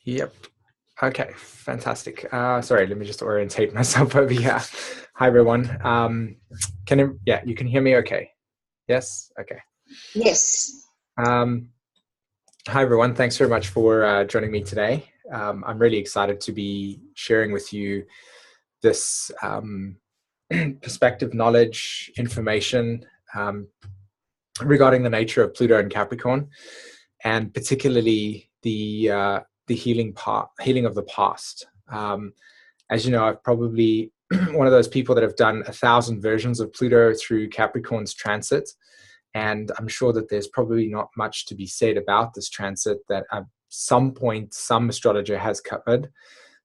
Yep. Okay, fantastic. Sorry, let me just orientate myself over here. Hi, everyone. Yeah, you can hear me okay? Yes? Okay. Yes. Um, Hi, everyone. Thanks very much for joining me today. I'm really excited to be sharing with you this perspective, knowledge, information regarding the nature of Pluto and Capricorn, and particularly the healing of the past. As you know, I've probably one of those people that have done 1,000 versions of Pluto through Capricorn's transit. And I'm sure that there's probably not much to be said about this transit that at some point some astrologer has covered.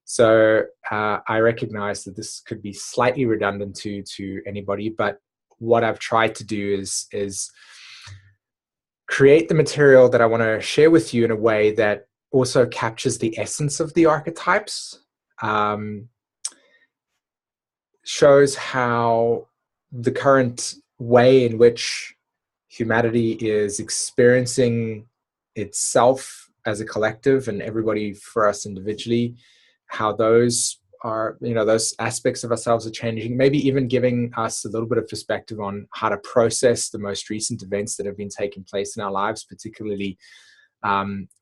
So I recognize that this could be slightly redundant to anybody, but what I've tried to do is create the material that I want to share with you in a way that also captures the essence of the archetypes, shows how the current way in which humanity is experiencing itself as a collective and everybody for us individually, how those are, those aspects of ourselves are changing, maybe even giving us a little bit of perspective on how to process the most recent events that have been taking place in our lives, particularly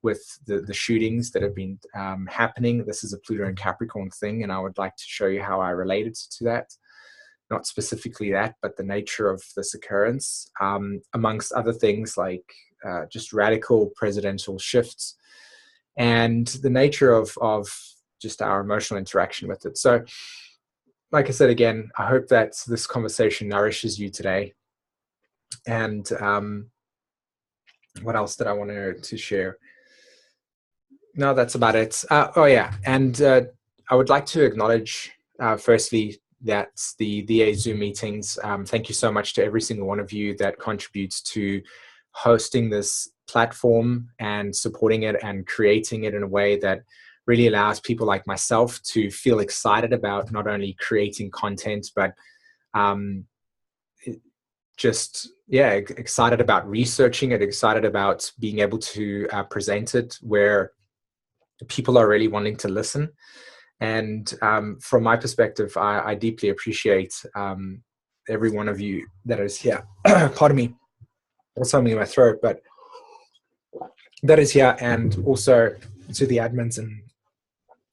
with the shootings that have been happening. This is a Pluto and Capricorn thing, and I would like to show you how I related to that. Not specifically that, but the nature of this occurrence, amongst other things like just radical presidential shifts and the nature of just our emotional interaction with it. So, like I said, again, I hope that this conversation nourishes you today. And what else did I want to share? No, that's about it. Oh, yeah. And I would like to acknowledge, firstly, that the VA Zoom meetings, thank you so much to every single one of you that contributes to hosting this platform and supporting it and creating it in a way that really allows people like myself to feel excited about not only creating content, but excited about researching it, excited about being able to present it where people are really wanting to listen. And from my perspective, I deeply appreciate every one of you that is here. Pardon me, there's something in my throat, but that is here, and also to the admins and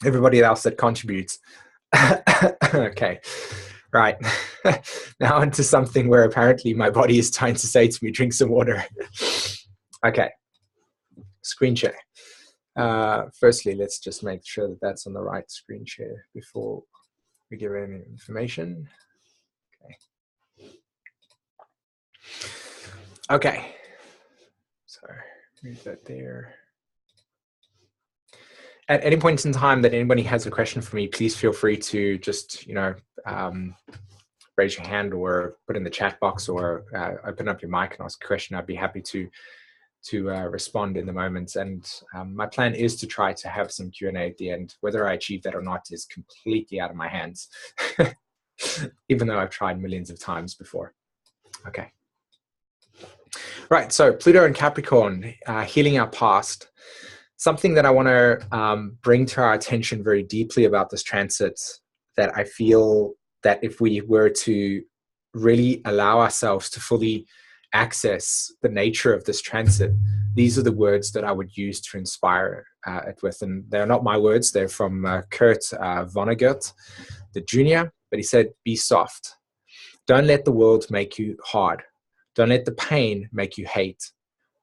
everybody else that contributes. Okay, right. Now into something where apparently my body is trying to say to me, drink some water. Okay, screen share. Firstly, let's just make sure that that's on the right screen share before we give any information. Okay. So move that there. At any point in time that anybody has a question for me, please feel free to just, raise your hand or put in the chat box or open up your mic and ask a question. I'd be happy to respond in the moment. And my plan is to try to have some Q&A at the end. Whether I achieve that or not is completely out of my hands, even though I've tried millions of times before. Okay. Right, so Pluto and Capricorn, healing our past. Something that I want to bring to our attention very deeply about this transit, that I feel that if we were to really allow ourselves to fully access the nature of this transit, these are the words that I would use to inspire it with. And they're not my words, they're from Kurt Vonnegut, the junior, but he said, be soft. Don't let the world make you hard. Don't let the pain make you hate.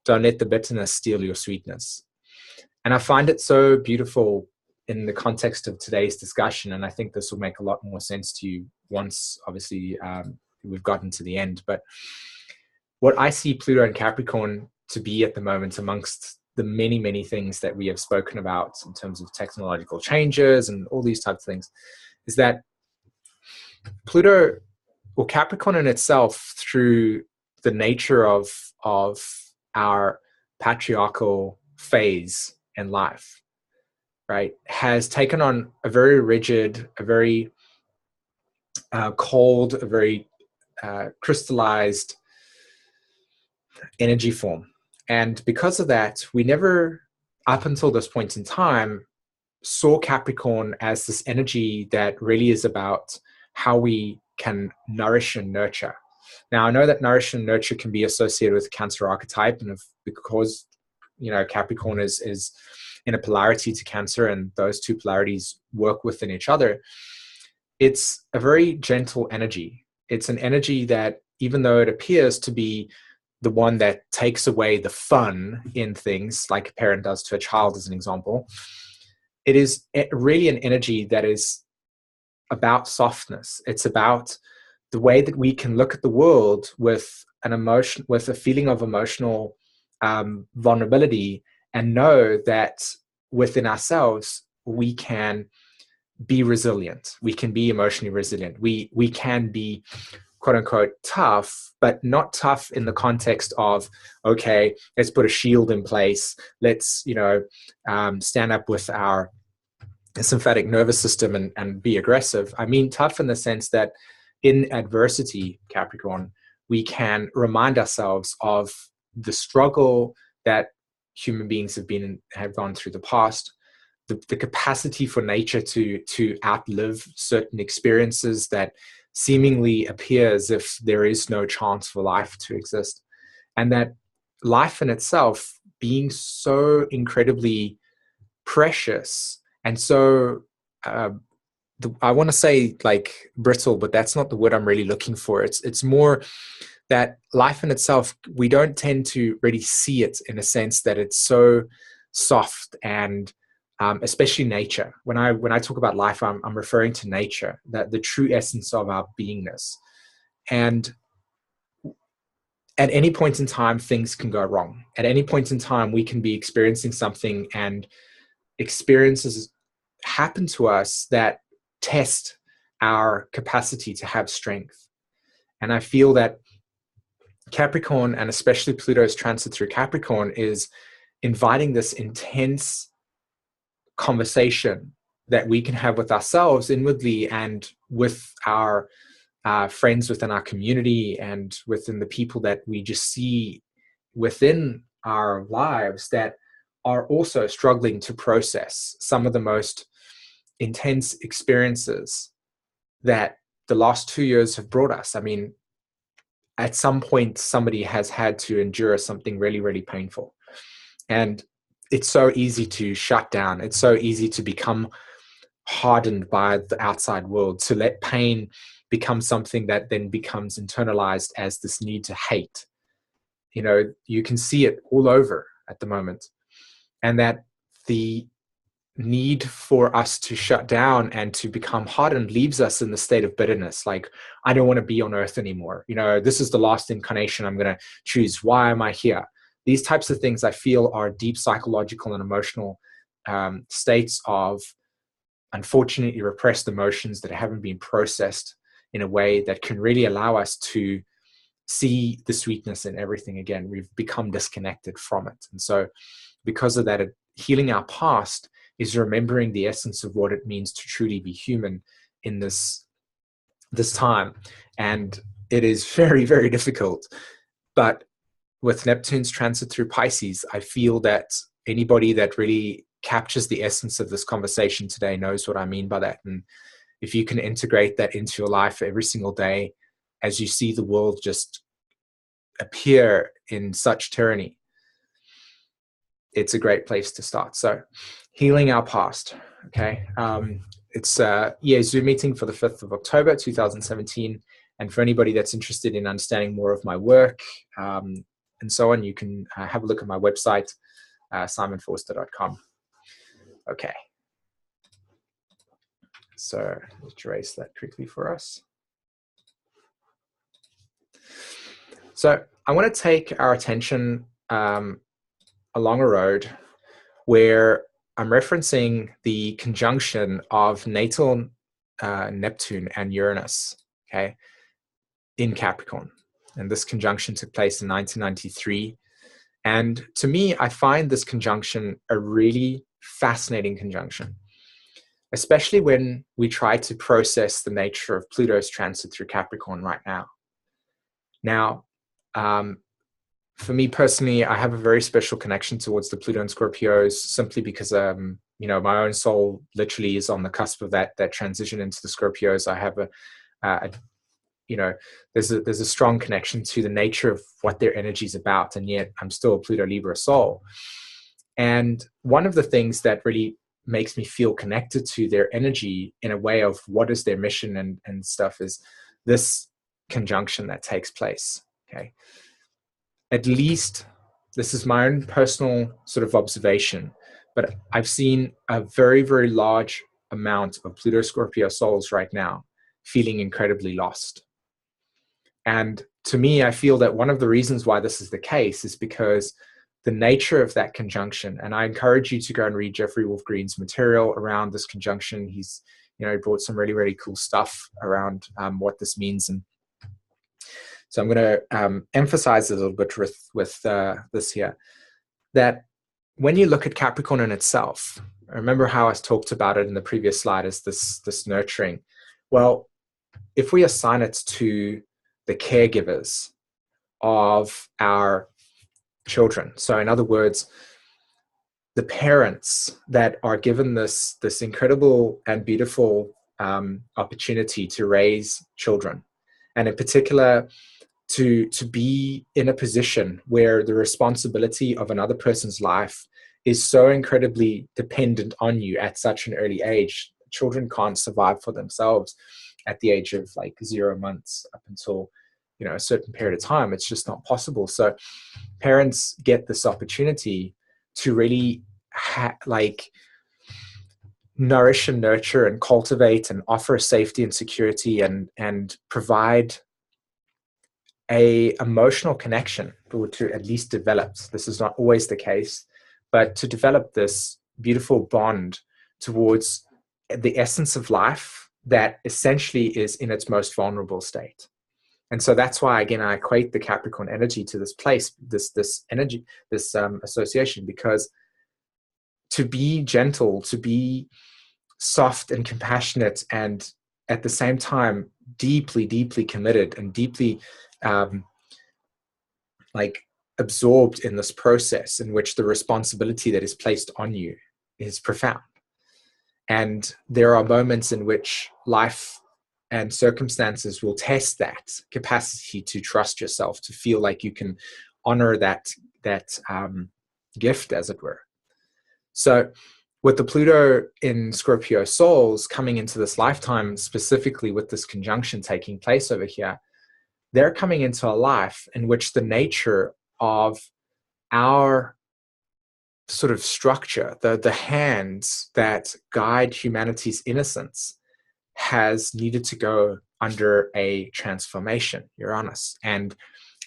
Don't let the bitterness steal your sweetness. And I find it so beautiful in the context of today's discussion, and I think this will make a lot more sense to you once, obviously, we've gotten to the end. But what I see Pluto and Capricorn to be at the moment, amongst the many, many things that we have spoken about in terms of technological changes and all these types of things, is that Pluto, or Capricorn in itself, through the nature of our patriarchal phase in life, right, has taken on a very rigid, a very cold, a very crystallized energy form. And because of that, we never, up until this point in time, saw Capricorn as this energy that really is about how we can nourish and nurture. Now, I know that nourish and nurture can be associated with Cancer archetype, and because, you know, Capricorn is in a polarity to Cancer, and those two polarities work within each other, it's a very gentle energy. It's an energy that, even though it appears to be the one that takes away the fun in things, like a parent does to a child, as an example, it is really an energy that is about softness. It's about the way that we can look at the world with an emotion, with a feeling of emotional vulnerability, and know that within ourselves we can be resilient. We can be emotionally resilient. We can be, quote unquote, tough, but not tough in the context of, okay, let's put a shield in place. Let's, you know, stand up with our sympathetic nervous system and be aggressive. I mean, tough in the sense that in adversity, Capricorn, we can remind ourselves of the struggle that human beings have gone through the past, the capacity for nature to outlive certain experiences that seemingly appear as if there is no chance for life to exist, and that life in itself being so incredibly precious and so I want to say like brittle, but that's not the word I'm really looking for. It's more that life in itself, we don't tend to really see it in a sense that it's so soft, and especially nature. When I talk about life, I'm referring to nature, that the true essence of our beingness. And at any point in time, things can go wrong. At any point in time, we can be experiencing something, and experiences happen to us that test our capacity to have strength. And I feel that Capricorn, and especially Pluto's transit through Capricorn, is inviting this intense conversation that we can have with ourselves inwardly, and with our friends within our community, and within the people that we just see within our lives that are also struggling to process some of the most intense experiences that the last 2 years have brought us. I mean, at some point, somebody has had to endure something really, really painful. And it's so easy to shut down. It's so easy to become hardened by the outside world, to let pain become something that then becomes internalized as this need to hate. You know, you can see it all over at the moment. And that the need for us to shut down and to become hardened leaves us in the state of bitterness. Like, I don't want to be on earth anymore. You know, this is the last incarnation I'm going to choose. Why am I here? These types of things I feel are deep psychological and emotional states of unfortunately repressed emotions that haven't been processed in a way that can really allow us to see the sweetness in everything again. We've become disconnected from it. And so because of that, healing our past is remembering the essence of what it means to truly be human in this time. And it is very, very difficult. But with Neptune's transit through Pisces, I feel that anybody that really captures the essence of this conversation today knows what I mean by that. And if you can integrate that into your life every single day, as you see the world just appear in such tyranny, it's a great place to start. So healing our past. Okay. It's a Zoom meeting for the 5th of October, 2017. And for anybody that's interested in understanding more of my work and so on, you can have a look at my website, SÜMNvorster.com. Okay. So let's erase that quickly for us. So I want to take our attention along a road where I'm referencing the conjunction of natal Neptune and Uranus, okay, in Capricorn. And this conjunction took place in 1993. And to me, I find this conjunction a really fascinating conjunction, especially when we try to process the nature of Pluto's transit through Capricorn right now. Now, for me personally, I have a very special connection towards the Pluto and Scorpios, simply because you know, my own soul literally is on the cusp of that transition into the Scorpios. I have a you know, there's a strong connection to the nature of what their energy is about, and yet I'm still a Pluto Libra soul. And one of the things that really makes me feel connected to their energy in a way of what is their mission and stuff is this conjunction that takes place. Okay, at least this is my own personal sort of observation, but I've seen a very, very large amount of Pluto Scorpio souls right now feeling incredibly lost. And to me, I feel that one of the reasons why this is the case is because the nature of that conjunction, and I encourage you to go and read Jeffrey Wolf Green's material around this conjunction. He's, you know, he brought some really, really cool stuff around what this means. And so I'm going to emphasize a little bit with this here, that when you look at Capricorn in itself, remember how I talked about it in the previous slide as this nurturing. Well, if we assign it to the caregivers of our children, so in other words, the parents that are given this incredible and beautiful opportunity to raise children, and in particular to be in a position where the responsibility of another person's life is so incredibly dependent on you at such an early age. Children can't survive for themselves at the age of like 0 months up until, you know, a certain period of time. It's just not possible. So parents get this opportunity to really like nourish and nurture and cultivate and offer safety and security and provide a emotional connection, or to at least develop. This is not always the case, but to develop this beautiful bond towards the essence of life that essentially is in its most vulnerable state. And so that's why, again, I equate the Capricorn energy to this place, this energy, this association, because to be gentle, to be soft and compassionate, and at the same time deeply, deeply committed and deeply like absorbed in this process in which the responsibility that is placed on you is profound. And there are moments in which life and circumstances will test that capacity to trust yourself, to feel like you can honor that gift, as it were. So with the Pluto in Scorpio souls coming into this lifetime, specifically with this conjunction taking place over here, they're coming into a life in which the nature of our sort of structure, the hands that guide humanity's innocence, has needed to go under a transformation, Uranus, and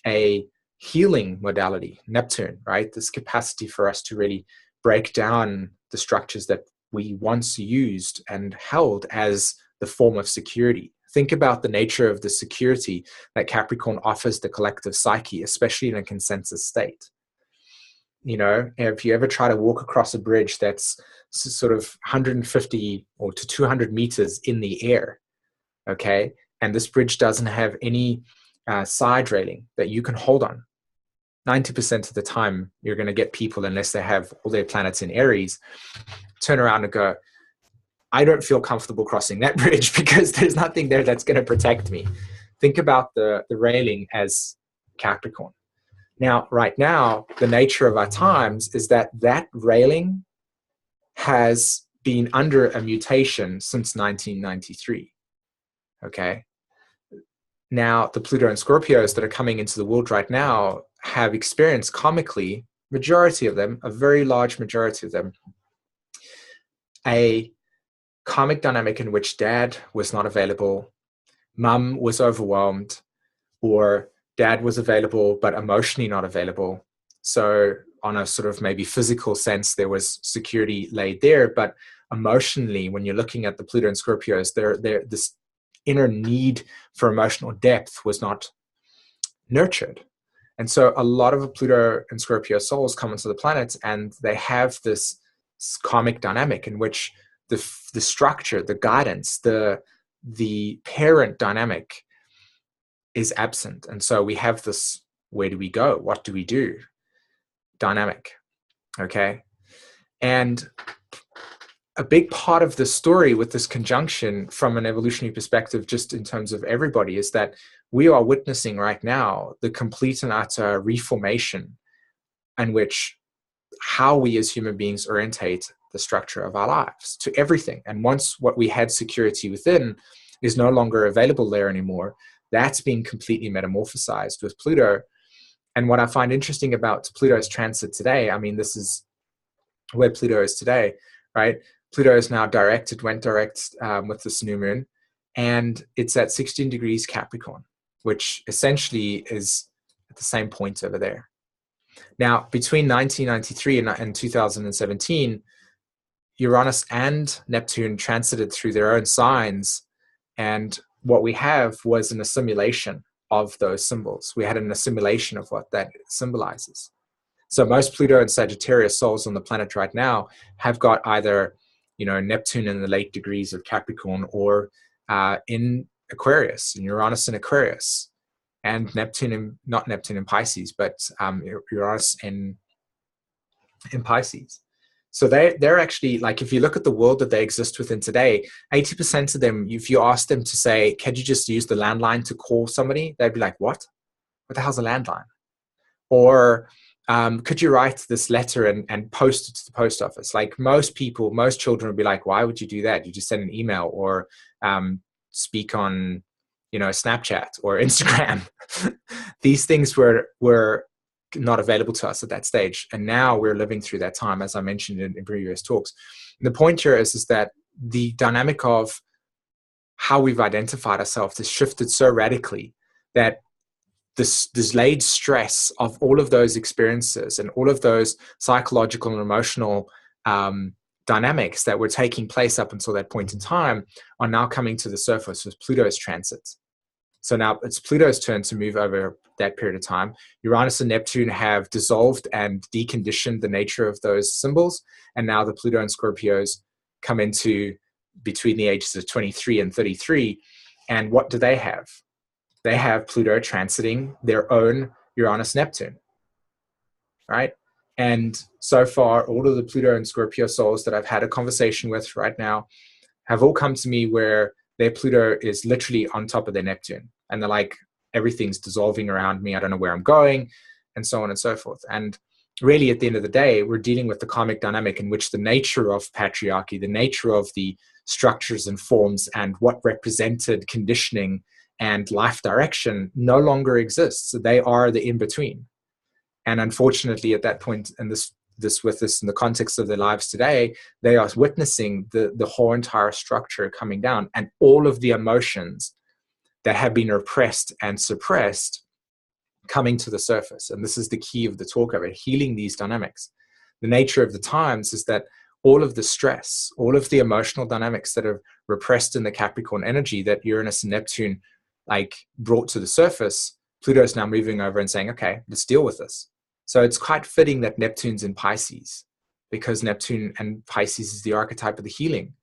a healing modality, Neptune, right? This capacity for us to really break down the structures that we once used and held as the form of security. Think about the nature of the security that Capricorn offers the collective psyche, especially in a consensus state. You know, if you ever try to walk across a bridge that's sort of 150 or to 200 meters in the air, okay, and this bridge doesn't have any side railing that you can hold on, 90% of the time you're going to get people, unless they have all their planets in Aries, turn around and go, I don't feel comfortable crossing that bridge because there's nothing there that's going to protect me. Think about the railing as Capricorn. Now, right now, the nature of our times is that railing has been under a mutation since 1993. Okay. Now, the Pluto and Scorpios that are coming into the world right now have experienced karmically, majority of them, a very large majority of them, a karmic dynamic in which dad was not available, mum was overwhelmed, or dad was available but emotionally not available. So on a sort of maybe physical sense, there was security laid there, but emotionally, when you're looking at the Pluto and Scorpios, this inner need for emotional depth was not nurtured. And so a lot of Pluto and Scorpio souls come into the planet and they have this karmic dynamic in which the structure, the guidance, the parent dynamic is absent. And so we have this, where do we go? What do we do? Dynamic. Okay. And a big part of the story with this conjunction from an evolutionary perspective, just in terms of everybody, is that we are witnessing right now the complete and utter reformation in which how we as human beings orientate the structure of our lives to everything. And once what we had security within is no longer available there anymore, that's being completely metamorphosized with Pluto. And what I find interesting about Pluto's transit today, I mean, this is where Pluto is today, right? Pluto is now went direct with this new moon, and it's at 16 degrees Capricorn, which essentially is at the same point over there. Now, between 1993 and 2017, Uranus and Neptune transited through their own signs, and what we have was an assimilation of those symbols. We had an assimilation of what that symbolizes. So most Pluto and Sagittarius souls on the planet right now have got either, Neptune in the late degrees of Capricorn, or in Aquarius, and Uranus in Aquarius, and not Neptune in Pisces, but Uranus in Pisces. So they're actually, like, if you look at the world that they exist within today, 80% of them, if you ask them to say, could you just use the landline to call somebody? They'd be like, what? What the hell's a landline? Or could you write this letter and post it to the post office? Like, most children would be like, why would you do that? You just send an email or speak on, Snapchat or Instagram. These things were not available to us at that stage. And now we're living through that time, as I mentioned in previous talks. And the point here is that the dynamic of how we've identified ourselves has shifted so radically that this delayed stress of all of those experiences and all of those psychological and emotional dynamics that were taking place up until that point in time are now coming to the surface with Pluto's transit. So now it's Pluto's turn to move over that period of time. Uranus and Neptune have dissolved and deconditioned the nature of those symbols. And now the Pluto and Scorpios come into between the ages of 23 and 33. And what do they have? They have Pluto transiting their own Uranus-Neptune, right? And so far, all of the Pluto and Scorpio souls that I've had a conversation with right now have all come to me where their Pluto is literally on top of their Neptune. And they're like, everything's dissolving around me. I don't know where I'm going, and so on and so forth. And really, at the end of the day, we're dealing with the karmic dynamic in which the nature of patriarchy, the nature of the structures and forms and what represented conditioning and life direction no longer exists. So they are the in-between. And unfortunately, at that point, and this in the context of their lives today, they are witnessing the whole entire structure coming down, and all of the emotions that have been repressed and suppressed coming to the surface. And this is the key of the talk of it, healing these dynamics. The nature of the times is that all of the stress, all of the emotional dynamics that are repressed in the Capricorn energy that Uranus and Neptune brought to the surface, Pluto is now moving over and saying, okay, let's deal with this. So it's quite fitting that Neptune's in Pisces, because Neptune and Pisces is the archetype of the healing,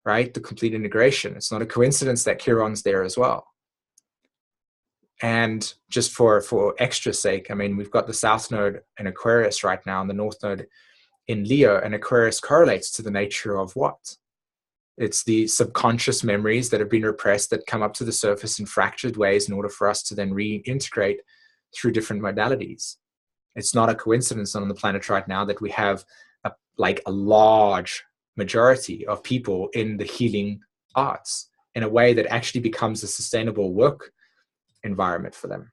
right? The complete integration. It's not a coincidence that Chiron's there as well. And just for extra sake, I mean, we've got the South Node in Aquarius right now and the North Node in Leo, and Aquarius correlates to the nature of what? It's the subconscious memories that have been repressed that come up to the surface in fractured ways in order for us to then reintegrate through different modalities. It's not a coincidence on the planet right now that we have a large majority of people in the healing arts in a way that actually becomes a sustainable work environment for them.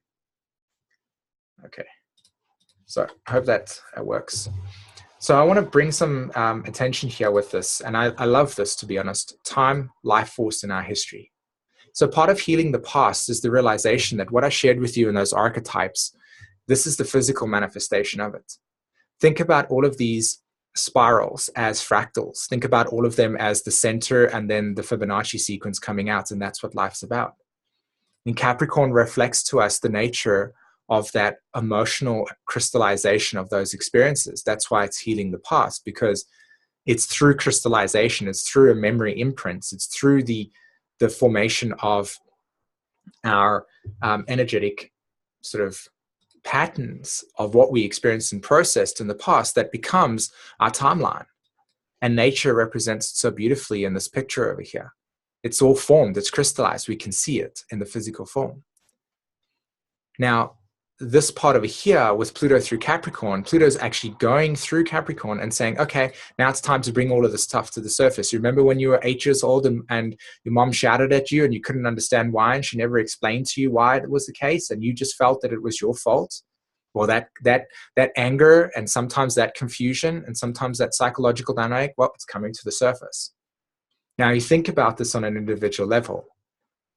Okay, so I hope that works. So I want to bring some attention here with this, and I love this, to be honest. Time, life force in our history. So part of healing the past is the realization that what I shared with you in those archetypes, this is the physical manifestation of it. Think about all of these spirals as fractals. Think about all of them as the center and then the Fibonacci sequence coming out, and that's what life's about. And Capricorn reflects to us the nature of that emotional crystallization of those experiences. That's why it's healing the past, because it's through crystallization, it's through a memory imprints, it's through the formation of our energetic sort of patterns of what we experienced and processed in the past that becomes our timeline. And nature represents it so beautifully in this picture over here. It's all formed, it's crystallized. We can see it in the physical form. Now, this part over here with Pluto through Capricorn, Pluto's actually going through Capricorn and saying, okay, now it's time to bring all of this stuff to the surface. You remember when you were 8 years old and your mom shouted at you and you couldn't understand why, and she never explained to you why it was the case, and you just felt that it was your fault? Well, that anger and sometimes that confusion and sometimes that psychological dynamic, well, it's coming to the surface. Now, you think about this on an individual level.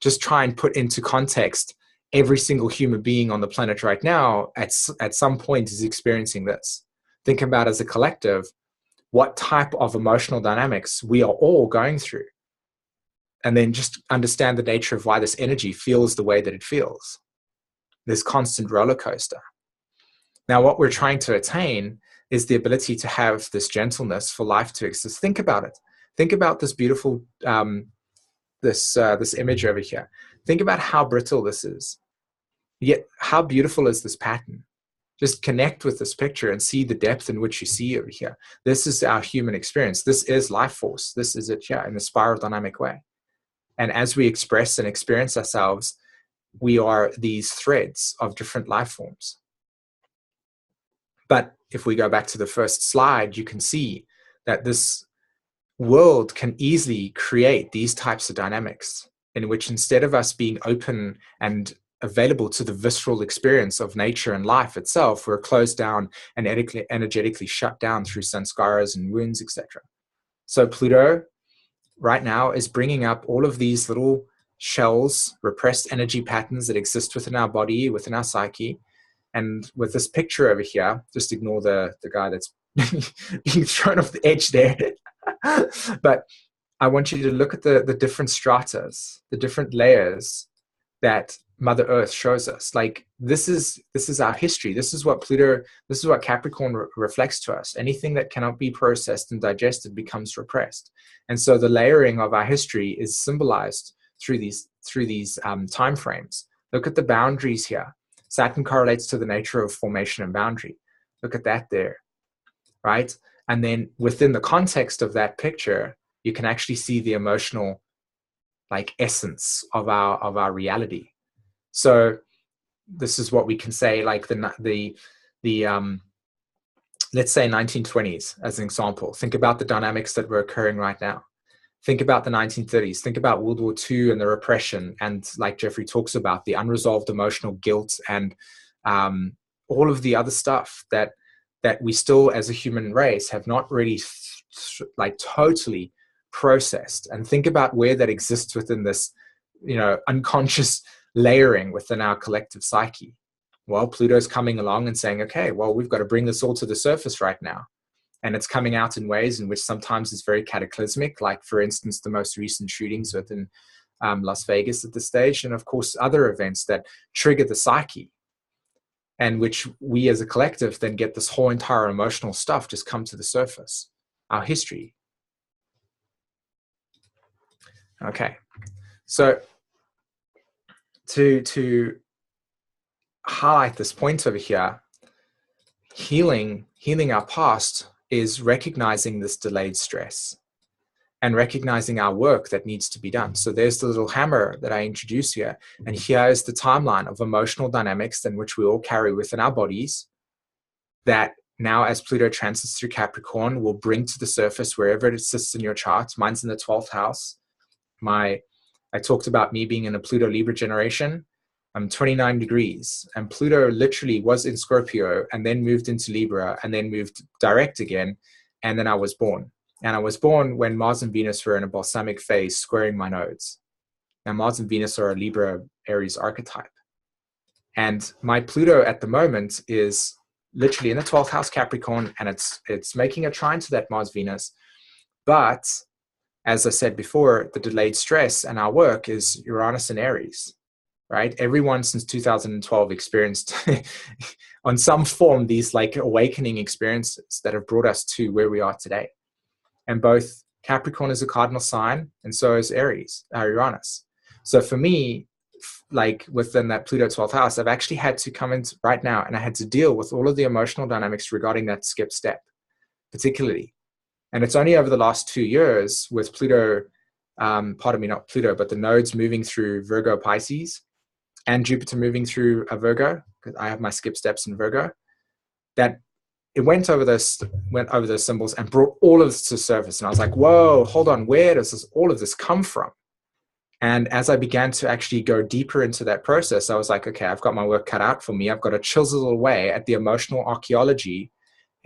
Just try and put into context every single human being on the planet right now at some point is experiencing this. Think about as a collective, what type of emotional dynamics we are all going through. And then just understand the nature of why this energy feels the way that it feels. This constant roller coaster. Now, what we're trying to attain is the ability to have this gentleness for life to exist. Think about it. Think about this beautiful, this image over here. Think about how brittle this is. Yet, how beautiful is this pattern? Just connect with this picture and see the depth in which you see over here. This is our human experience. This is life force. This is it here in a spiral dynamic way. And as we express and experience ourselves, we are these threads of different life forms. But if we go back to the first slide, you can see that this world can easily create these types of dynamics in which instead of us being open and available to the visceral experience of nature and life itself, we're closed down and energetically shut down through sanskaras and wounds, etc. So Pluto right now is bringing up all of these little shells, repressed energy patterns that exist within our body, within our psyche. And with this picture over here, just ignore the guy that's being thrown off the edge there. But I want you to look at the different stratas, the different layers that Mother Earth shows us. Like this is our history. This is what Pluto, this is what Capricorn reflects to us. Anything that cannot be processed and digested becomes repressed. And so the layering of our history is symbolized through these time frames. Look at the boundaries here. Saturn correlates to the nature of formation and boundary. Look at that there, right? And then within the context of that picture, you can actually see the emotional essence of our reality. So this is what we can say, like the let's say 1920s as an example. Think about the dynamics that were occurring right now. Think about the 1930s. Think about World War II and the repression, and like Jeffrey talks about, the unresolved emotional guilt and all of the other stuff that we still, as a human race, have not really totally processed. And think about where that exists within this, unconscious layering within our collective psyche. Well, Pluto's coming along and saying, okay, well, we've got to bring this all to the surface right now. And it's coming out in ways in which sometimes it's very cataclysmic, like, for instance, the most recent shootings within Las Vegas at this stage, and of course, other events that trigger the psyche, and which we as a collective then get this whole entire emotional stuff just come to the surface, our history. Okay, so to highlight this point over here, healing our past is recognizing this delayed stress and recognizing our work that needs to be done. So there's the little hammer that I introduced here, and here is the timeline of emotional dynamics in which we all carry within our bodies that now, as Pluto transits through Capricorn, will bring to the surface wherever it sits in your chart. Mine's in the 12th house. I talked about me being in a Pluto Libra generation. I'm 29 degrees, and Pluto literally was in Scorpio and then moved into Libra and then moved direct again. And then I was born. And I was born when Mars and Venus were in a balsamic phase, squaring my nodes. Now, Mars and Venus are a Libra Aries archetype. And my Pluto at the moment is literally in the 12th house Capricorn, and it's making a trine to that Mars Venus. But as I said before, the delayed stress and our work is Uranus and Aries. Right? Everyone since 2012 experienced on some form these awakening experiences that have brought us to where we are today. And both Capricorn is a cardinal sign, and so is Aries, Uranus. So for me, within that Pluto 12th house, I've actually had to come in right now, and I had to deal with all of the emotional dynamics regarding that skip step, particularly. And it's only over the last 2 years with Pluto, pardon me, not Pluto, but the nodes moving through Virgo Pisces and Jupiter moving through a Virgo, because I have my skip steps in Virgo, that it went over those symbols and brought all of this to the surface. And I was like, whoa, hold on, where does all of this come from? And as I began to actually go deeper into that process, I was like, okay, I've got my work cut out for me. I've got to chisel away at the emotional archaeology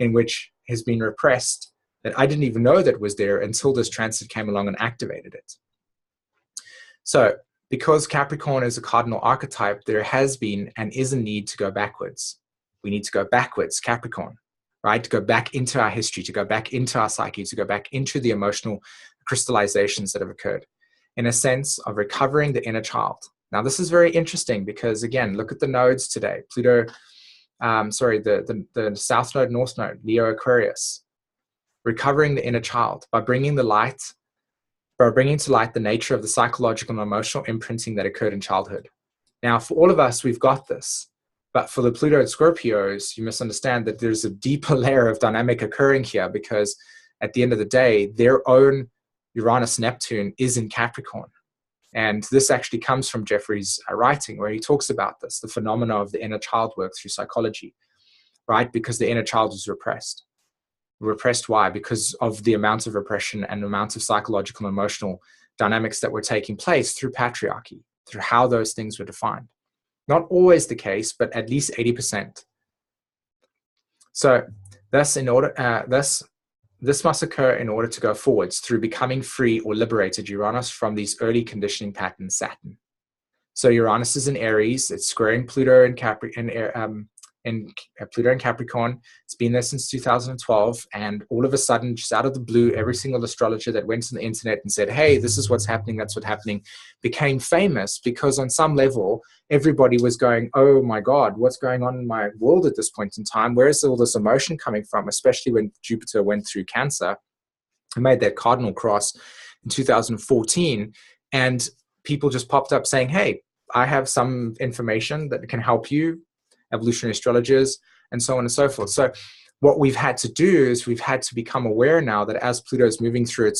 in which has been repressed that I didn't even know that was there until this transit came along and activated it. So because Capricorn is a cardinal archetype, there has been and is a need to go backwards. We need to go backwards, Capricorn, right? To go back into our history, to go back into our psyche, to go back into the emotional crystallizations that have occurred, in a sense of recovering the inner child. Now, this is very interesting because, again, look at the nodes today. Pluto, the South Node, North Node, Leo, Aquarius. Recovering the inner child by bringing to light the nature of the psychological and emotional imprinting that occurred in childhood. Now, for all of us, we've got this. But for the Pluto and Scorpios, you must understand that there's a deeper layer of dynamic occurring here, because at the end of the day, their own Uranus-Neptune is in Capricorn. And this actually comes from Jeffrey's writing, where he talks about this, the phenomena of the inner child work through psychology, right? Because the inner child is repressed. Repressed, why? Because of the amount of repression and the amount of psychological and emotional dynamics that were taking place through patriarchy, through how those things were defined. Not always the case, but at least 80%. So thus, this must occur in order to go forwards through becoming free or liberated Uranus from these early conditioning patterns, Saturn. So Uranus is in Aries. It's squaring Pluto and Pluto and Capricorn. It's been there since 2012, and all of a sudden, just out of the blue, every single astrologer that went on the internet and said, hey, this is what's happening, that's what's happening, became famous, because on some level everybody was going, oh my God, what's going on in my world at this point in time? Where is all this emotion coming from? Especially when Jupiter went through Cancer and made that cardinal cross in 2014, and people just popped up saying, hey, I have some information that can help you, evolutionary astrologers, and so on and so forth. So what we've had to do is we've had to become aware now that as Pluto's moving through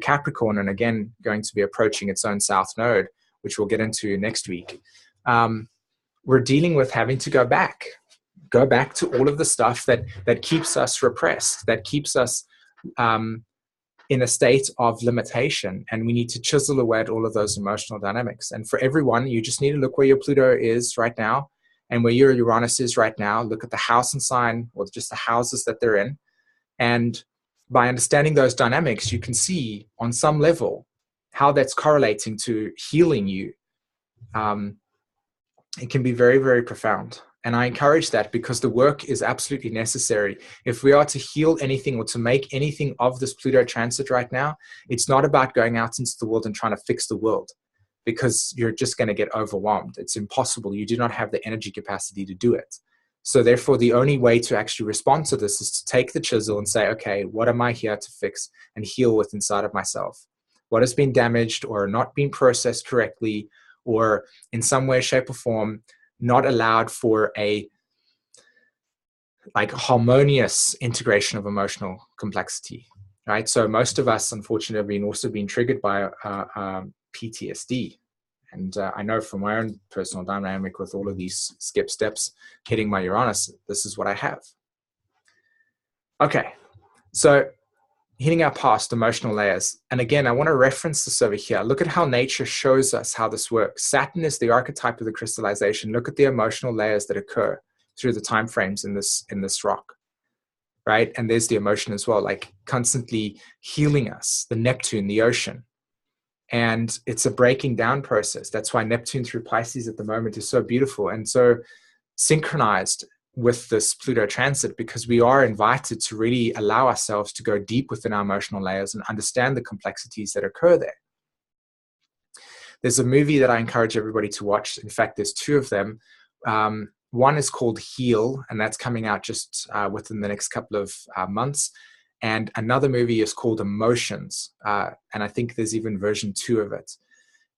Capricorn, and again, going to be approaching its own South Node, which we'll get into next week, we're dealing with having to go back to all of the stuff that keeps us repressed, that keeps us in a state of limitation, and we need to chisel away at all of those emotional dynamics. And for everyone, you just need to look where your Pluto is right now and where your Uranus is right now. Look at the house and sign, or just the houses that they're in. And by understanding those dynamics, you can see on some level how that's correlating to healing you. It can be very, very profound. And I encourage that because the work is absolutely necessary. If we are to heal anything or to make anything of this Pluto transit right now, it's not about going out into the world and trying to fix the world, because you're just going to get overwhelmed. It's impossible. You do not have the energy capacity to do it. So therefore, the only way to actually respond to this is to take the chisel and say, okay, what am I here to fix and heal with inside of myself? What has been damaged or not been processed correctly, or in some way, shape, or form, not allowed for a harmonious integration of emotional complexity, right? So most of us, unfortunately, have also been triggered by PTSD. And I know from my own personal dynamic with all of these skip steps hitting my Uranus, this is what I have. Okay, so hitting our past emotional layers. And again, I want to reference this over here. Look at how nature shows us how this works. Saturn is the archetype of the crystallization. Look at the emotional layers that occur through the time frames in this rock, right? And there's the emotion as well, like constantly healing us, the Neptune, the ocean. And it's a breaking down process. That's why Neptune through Pisces at the moment is so beautiful and so synchronized with this Pluto transit, because we are invited to really allow ourselves to go deep within our emotional layers and understand the complexities that occur there. There's a movie that I encourage everybody to watch. In fact, there's two of them. One is called Heal, and that's coming out just within the next couple of months. And another movie is called Emotions. And I think there's even version 2 of it.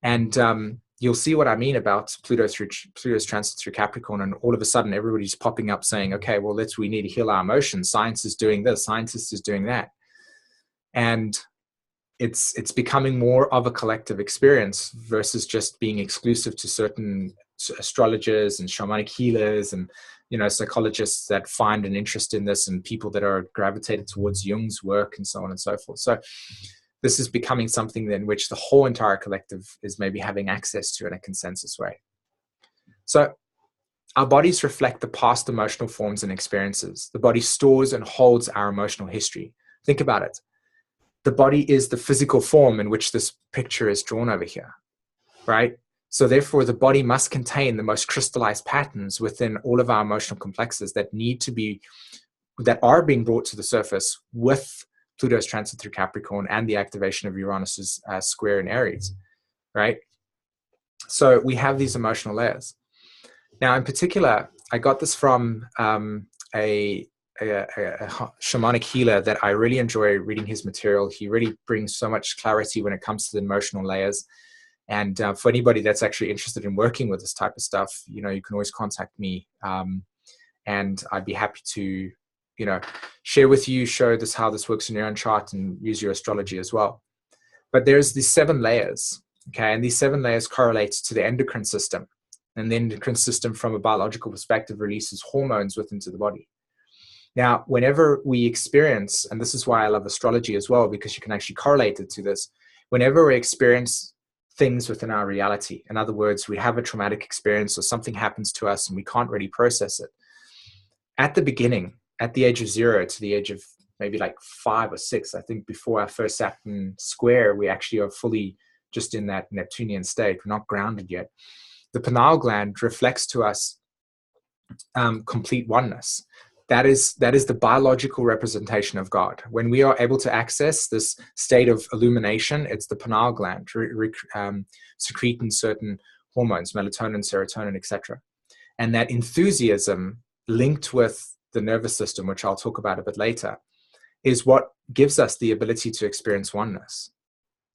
And you'll see what I mean about Pluto's transit through Capricorn, and all of a sudden everybody's popping up saying, okay, well, we need to heal our emotions. Science is doing this, scientist is doing that. And it's becoming more of a collective experience versus just being exclusive to certain astrologers and shamanic healers and, you know, psychologists that find an interest in this, and people that are gravitated towards Jung's work and so on and so forth. So this is becoming something in which the whole entire collective is maybe having access to in a consensus way. So our bodies reflect the past emotional forms and experiences. The body stores and holds our emotional history. Think about it. The body is the physical form in which this picture is drawn over here, right? So therefore, the body must contain the most crystallized patterns within all of our emotional complexes that are being brought to the surface with Pluto's transit through Capricorn and the activation of Uranus's square in Aries, right? So we have these emotional layers. Now, in particular, I got this from a shamanic healer that I really enjoy reading his material. He really brings so much clarity when it comes to the emotional layers. And for anybody that's actually interested in working with this type of stuff, you know, you can always contact me, and I'd be happy to, you know, share with you, show this how this works in your own chart, and use your astrology as well. But there's these 7 layers, okay, and these 7 layers correlate to the endocrine system, and the endocrine system, from a biological perspective, releases hormones within the body. Now, whenever we experience, and this is why I love astrology as well, because you can actually correlate it to this, whenever we experience things within our reality, in other words, we have a traumatic experience or something happens to us and we can't really process it, at the beginning, at the age of 0 to the age of maybe like 5 or 6, I think before our first Saturn square, we actually are fully just in that Neptunian state. We're not grounded yet. The pineal gland reflects to us complete oneness. That is the biological representation of God. When we are able to access this state of illumination, it's the pineal gland secreting certain hormones, melatonin, serotonin, etc. And that enthusiasm linked with the nervous system, which I'll talk about a bit later, is what gives us the ability to experience oneness.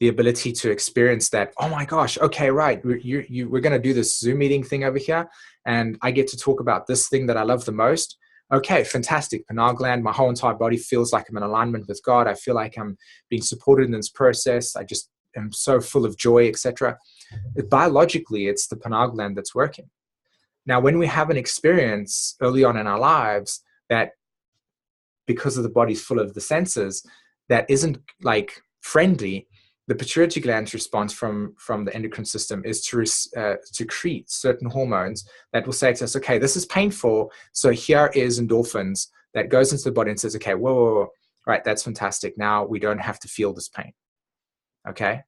The ability to experience that, oh my gosh, okay, right, we're going to do this Zoom meeting thing over here, and I get to talk about this thing that I love the most. Okay, fantastic. Pineal gland, my whole entire body feels like I'm in alignment with God. I feel like I'm being supported in this process. I just am so full of joy, etc. Biologically, it's the pineal gland that's working. Now, when we have an experience early on in our lives that, because of the body's full of the senses, that isn't like friendly, the pituitary gland's response from the endocrine system is to secrete certain hormones that will say to us, okay, this is painful, so here is endorphins, that goes into the body and says, okay, whoa, right, that's fantastic. Now we don't have to feel this pain, okay?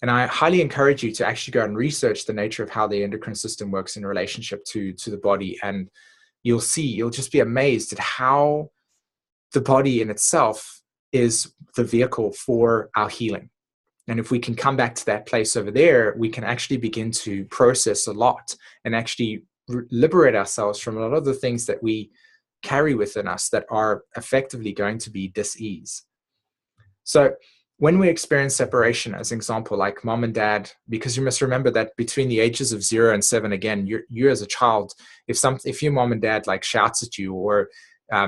And I highly encourage you to actually go and research the nature of how the endocrine system works in relationship to the body, and you'll just be amazed at how the body in itself is the vehicle for our healing. And if we can come back to that place over there, we can actually begin to process a lot and actually liberate ourselves from a lot of the things that we carry within us that are effectively going to be dis-ease. So when we experience separation, as an example, like mom and dad, because you must remember that between the ages of 0 and 7, again, you as a child, if your mom and dad like shouts at you or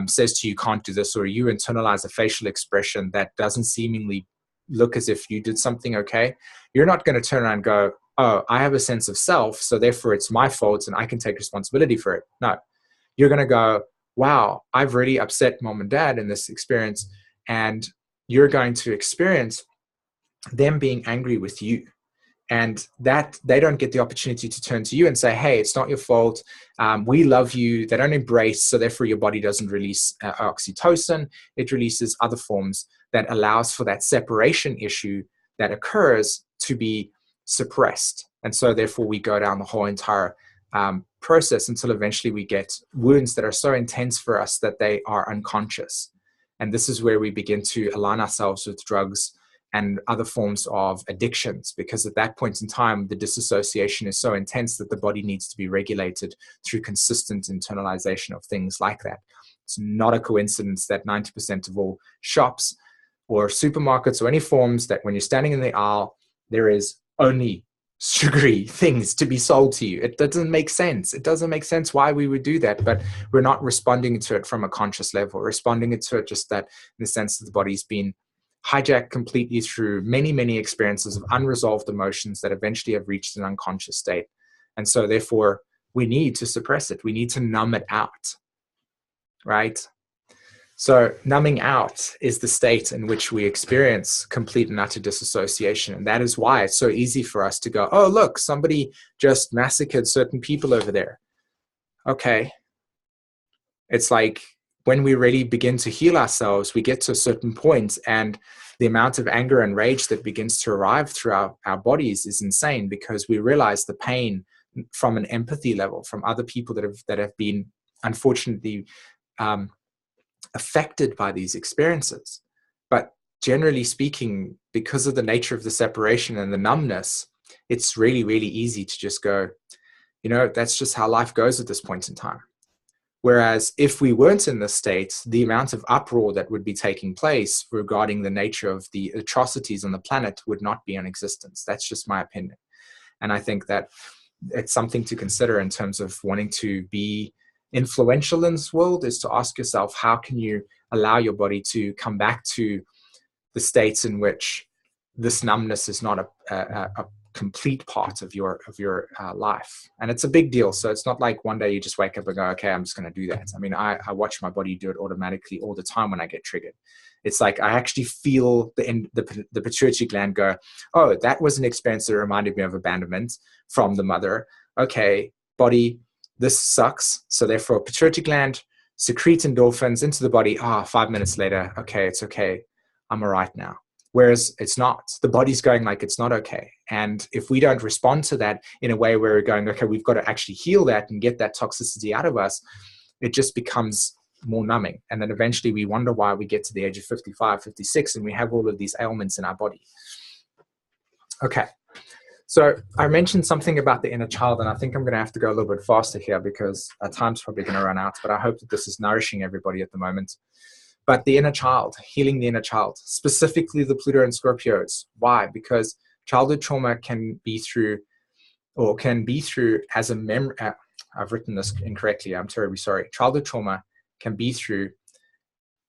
says to you, can't do this, or you internalize a facial expression that doesn't seemingly look as if you did something okay, you're not going to turn around and go, oh, I have a sense of self, so therefore it's my fault and I can take responsibility for it. No, you're going to go, wow, I've really upset mom and dad in this experience, and you're going to experience them being angry with you. And that they don't get the opportunity to turn to you and say, hey, it's not your fault. We love you. They don't embrace. So therefore your body doesn't release oxytocin. It releases other forms that allows for that separation issue that occurs to be suppressed. And so therefore we go down the whole entire process until eventually we get wounds that are so intense for us that they are unconscious. And this is where we begin to align ourselves with drugs and other forms of addictions, because at that point in time, the disassociation is so intense that the body needs to be regulated through consistent internalization of things like that. It's not a coincidence that 90% of all shops or supermarkets or any forms that when you're standing in the aisle, there is only sugary things to be sold to you. It doesn't make sense. It doesn't make sense why we would do that, but we're not responding to it from a conscious level. We're responding to it just that in the sense that the body's been hijacked completely through many, many experiences of unresolved emotions that eventually have reached an unconscious state. And so therefore we need to suppress it. We need to numb it out, right? So numbing out is the state in which we experience complete and utter disassociation. And that is why it's so easy for us to go, oh, look, somebody just massacred certain people over there. Okay. It's like when we really begin to heal ourselves, we get to a certain point, and the amount of anger and rage that begins to arrive through our bodies is insane, because we realize the pain from an empathy level from other people that have been unfortunately affected by these experiences. But generally speaking, because of the nature of the separation and the numbness, it's really, really easy to just go, you know, that's just how life goes at this point in time. Whereas if we weren't in this state, the amount of uproar that would be taking place regarding the nature of the atrocities on the planet would not be in existence. That's just my opinion. And I think that it's something to consider in terms of wanting to be influential in this world, is to ask yourself, how can you allow your body to come back to the states in which this numbness is not a complete part of your life. And it's a big deal. So it's not like one day you just wake up and go, okay, I'm just going to do that. I mean, I watch my body do it automatically all the time when I get triggered. It's like I actually feel the pituitary gland go, oh, that was an experience that reminded me of abandonment from the mother. Okay, body, this sucks. So therefore, pituitary gland secrete endorphins into the body. 5 minutes later, okay, it's okay. I'm all right now. Whereas it's not. The body's going like it's not okay. And if we don't respond to that in a way where we're going, okay, we've got to actually heal that and get that toxicity out of us, it just becomes more numbing. And then eventually we wonder why we get to the age of 55, 56, and we have all of these ailments in our body. Okay. So I mentioned something about the inner child, and I think I'm going to have to go a little bit faster here because our time's probably going to run out, but I hope that this is nourishing everybody at the moment. But the inner child, healing the inner child, specifically the Pluto and Scorpios. Why? Because childhood trauma can be through as a memory. I've written this incorrectly. I'm terribly sorry. Childhood trauma can be through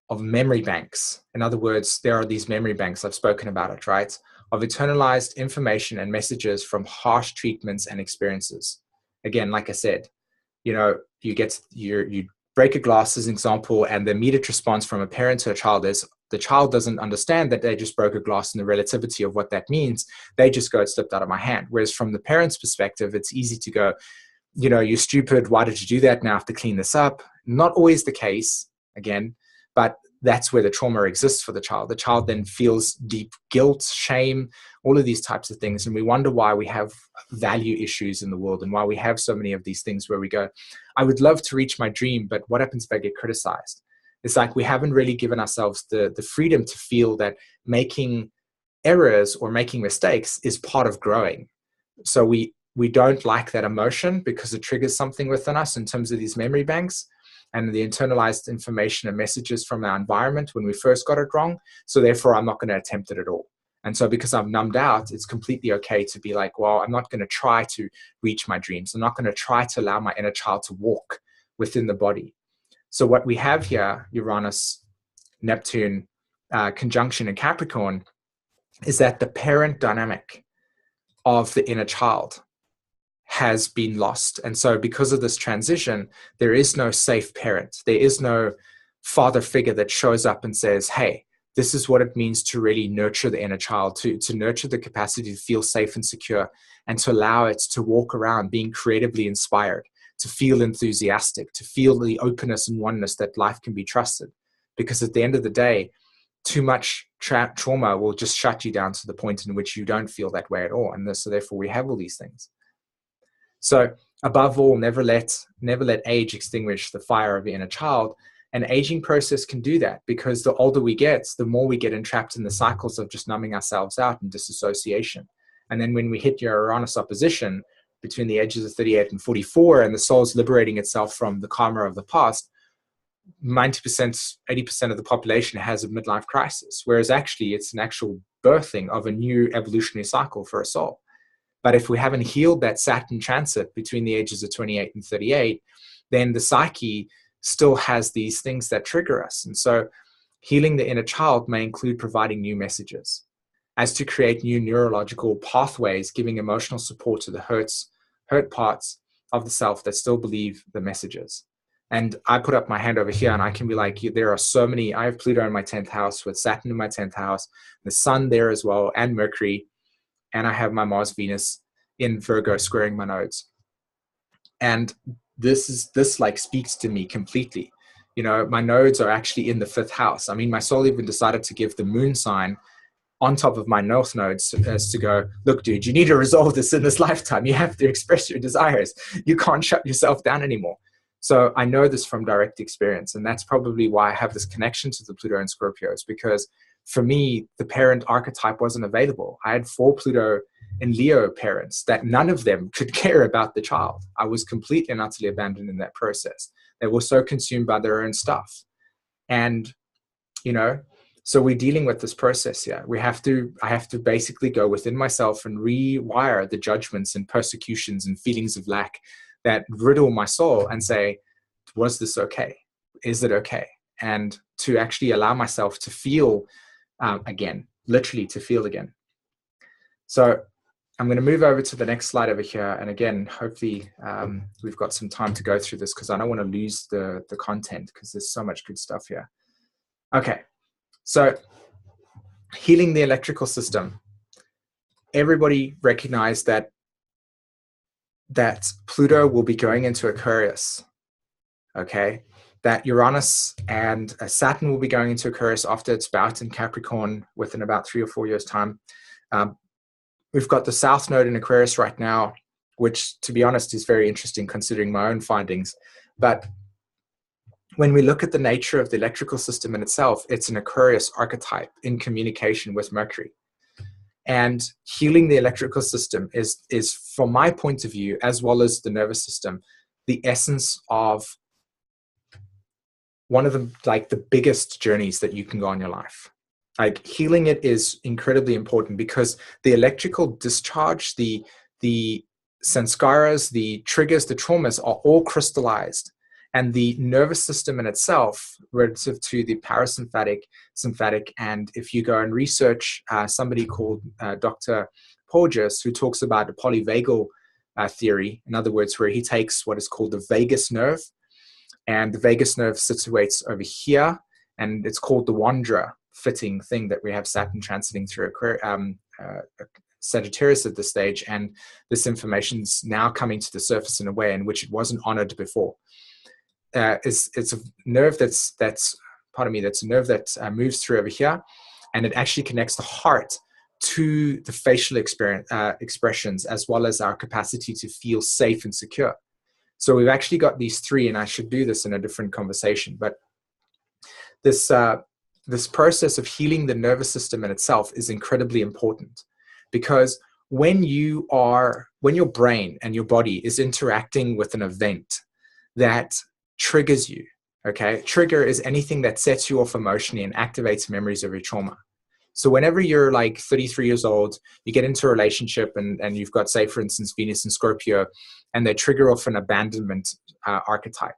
of memory banks. In other words, there are these memory banks, I've spoken about it, right? Of internalized information and messages from harsh treatments and experiences. Again, like I said, you know, you break a glass as an example, and the immediate response from a parent to a child is the child doesn't understand that they just broke a glass and the relativity of what that means. They just go, it slipped out of my hand. Whereas from the parent's perspective, it's easy to go, you know, you're stupid. Why did you do that? Now I have to clean this up. Not always the case, again, but that's where the trauma exists for the child. The child then feels deep guilt, shame, all of these types of things. And we wonder why we have value issues in the world and why we have so many of these things where we go, I would love to reach my dream, but what happens if I get criticized? It's like we haven't really given ourselves the freedom to feel that making errors or making mistakes is part of growing. So we don't like that emotion because it triggers something within us in terms of these memory banks and the internalized information and messages from our environment when we first got it wrong. So therefore, I'm not going to attempt it at all. And so because I'm numbed out, it's completely okay to be like, well, I'm not going to try to reach my dreams. I'm not going to try to allow my inner child to walk within the body. So what we have here, Uranus, Neptune, conjunction in Capricorn, is that the parent dynamic of the inner child has been lost. And so because of this transition, there is no safe parent. There is no father figure that shows up and says, hey, this is what it means to really nurture the inner child, to nurture the capacity to feel safe and secure, and to allow it to walk around being creatively inspired, to feel enthusiastic, to feel the openness and oneness that life can be trusted. Because at the end of the day, too much trauma will just shut you down to the point in which you don't feel that way at all. And so therefore we have all these things. So above all, never let age extinguish the fire of the inner child. An aging process can do that because the older we get, the more we get entrapped in the cycles of just numbing ourselves out and disassociation. And then when we hit your Uranus opposition between the ages of 38 and 44, and the soul's liberating itself from the karma of the past, 90%, 80% of the population has a midlife crisis, whereas actually it's an actual birthing of a new evolutionary cycle for a soul. But if we haven't healed that Saturn transit between the ages of 28 and 38, then the psyche still has these things that trigger us. And so healing the inner child may include providing new messages, as to create new neurological pathways, giving emotional support to the hurt parts of the self that still believe the messages. And I put up my hand over here and I can be like, there are so many. I have Pluto in my 10th house, with Saturn in my 10th house, the sun there as well, and Mercury. And I have my Mars Venus in Virgo squaring my nodes. And this like speaks to me completely. You know, my nodes are actually in the 5th house. I mean, my soul even decided to give the moon sign on top of my north nodes as to go, look, dude, you need to resolve this in this lifetime. You have to express your desires. You can't shut yourself down anymore. So I know this from direct experience. And that's probably why I have this connection to the Pluto and Scorpios, because for me, the parent archetype wasn't available. I had 4 Pluto and Leo parents that none of them could care about the child. I was completely and utterly abandoned in that process. They were so consumed by their own stuff. And, you know, so we're dealing with this process here. I have to basically go within myself and rewire the judgments and persecutions and feelings of lack that riddle my soul and say, was this okay? Is it okay? And to actually allow myself to feel again, literally to feel again. So I'm going to move over to the next slide over here. And again, hopefully we've got some time to go through this, because I don't want to lose the content, because there's so much good stuff here. Okay. So healing the electrical system. Everybody recognize that Pluto will be going into Aquarius, okay? That Uranus and Saturn will be going into Aquarius after its bout in Capricorn within about 3 or 4 years' time. We've got the South Node in Aquarius right now, which, to be honest, is very interesting considering my own findings. But when we look at the nature of the electrical system in itself, it's an Aquarius archetype in communication with Mercury. And healing the electrical system is, from my point of view, as well as the nervous system, the essence of one of the biggest journeys that you can go on your life. Like, healing it is incredibly important, because the electrical discharge, the sanskaras, the triggers, the traumas are all crystallized. And the nervous system in itself, relative to the parasympathetic, sympathetic, and if you go and research somebody called Dr. Porges, who talks about the polyvagal theory, in other words, where he takes what is called the vagus nerve, and the vagus nerve situates over here, and it's called the Wanderer fitting thing that we have Saturn transiting through Sagittarius at this stage, and this information's now coming to the surface in a way in which it wasn't honored before. It's a nerve that's a nerve that moves through over here, and it actually connects the heart to the facial expressions, as well as our capacity to feel safe and secure. So we've actually got these 3, and I should do this in a different conversation, but this process of healing the nervous system in itself is incredibly important, because when your brain and your body is interacting with an event that triggers you, okay? Trigger is anything that sets you off emotionally and activates memories of your trauma. So whenever you're like 33 years old, you get into a relationship and you've got, say, for instance, Venus and Scorpio, and they trigger off an abandonment archetype.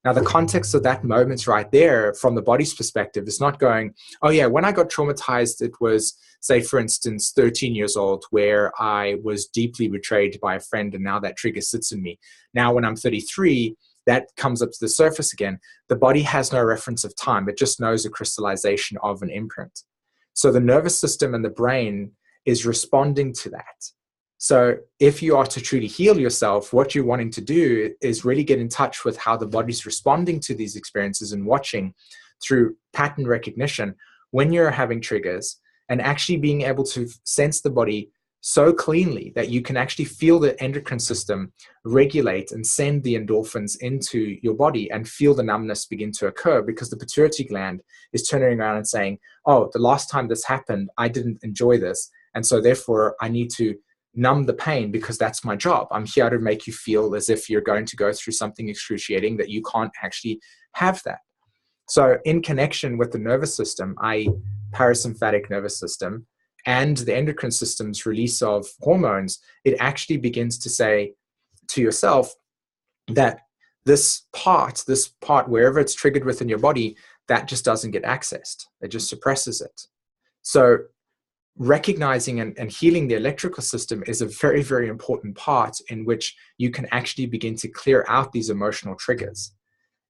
Now, the context of that moment right there, from the body's perspective, is not going, oh yeah, when I got traumatized, it was, say, for instance, 13 years old, where I was deeply betrayed by a friend, and now that trigger sits in me. Now, when I'm 33, that comes up to the surface again. The body has no reference of time. It just knows a crystallization of an imprint. So the nervous system and the brain is responding to that. So if you are to truly heal yourself, what you're wanting to do is really get in touch with how the body's responding to these experiences, and watching through pattern recognition when you're having triggers, and actually being able to sense the body so cleanly that you can actually feel the endocrine system regulate and send the endorphins into your body, and feel the numbness begin to occur, because the pituitary gland is turning around and saying, oh, the last time this happened, I didn't enjoy this. And so therefore I need to numb the pain, because that's my job. I'm here to make you feel as if you're going to go through something excruciating that you can't actually have that. So in connection with the nervous system, i.e. parasympathetic nervous system, and the endocrine system's release of hormones, it actually begins to say to yourself that this part, wherever it's triggered within your body, that just doesn't get accessed. It just suppresses it. So recognizing and healing the electrical system is a very, very important part in which you can actually begin to clear out these emotional triggers.